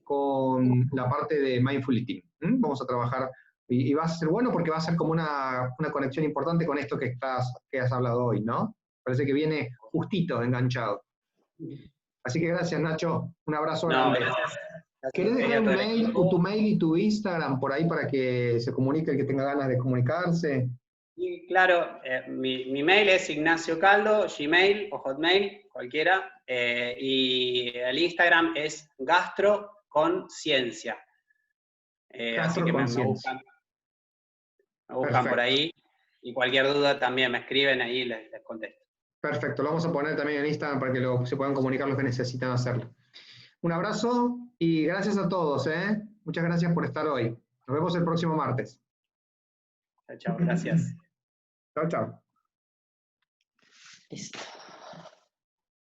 con la parte de Mindful Eating. Vamos a trabajar, y va a ser bueno porque va a ser como una conexión importante con esto que has hablado hoy, ¿no? Parece que viene justito, enganchado. Así que gracias, Nacho. Un abrazo grande. Gracias. ¿Querés dejar tu mail y tu Instagram por ahí para que se comunique el que tenga ganas de comunicarse? Y claro, mi mail es Ignacio Caldo, Gmail o Hotmail, cualquiera, y el Instagram es gastro con ciencia. Así que me buscan por ahí, y cualquier duda también me escriben ahí y les contesto. Perfecto, lo vamos a poner también en Instagram para que se puedan comunicar los que necesitan hacerlo. Un abrazo y gracias a todos. Muchas gracias por estar hoy. Nos vemos el próximo martes. Chao, gracias. Chao, chao. Listo.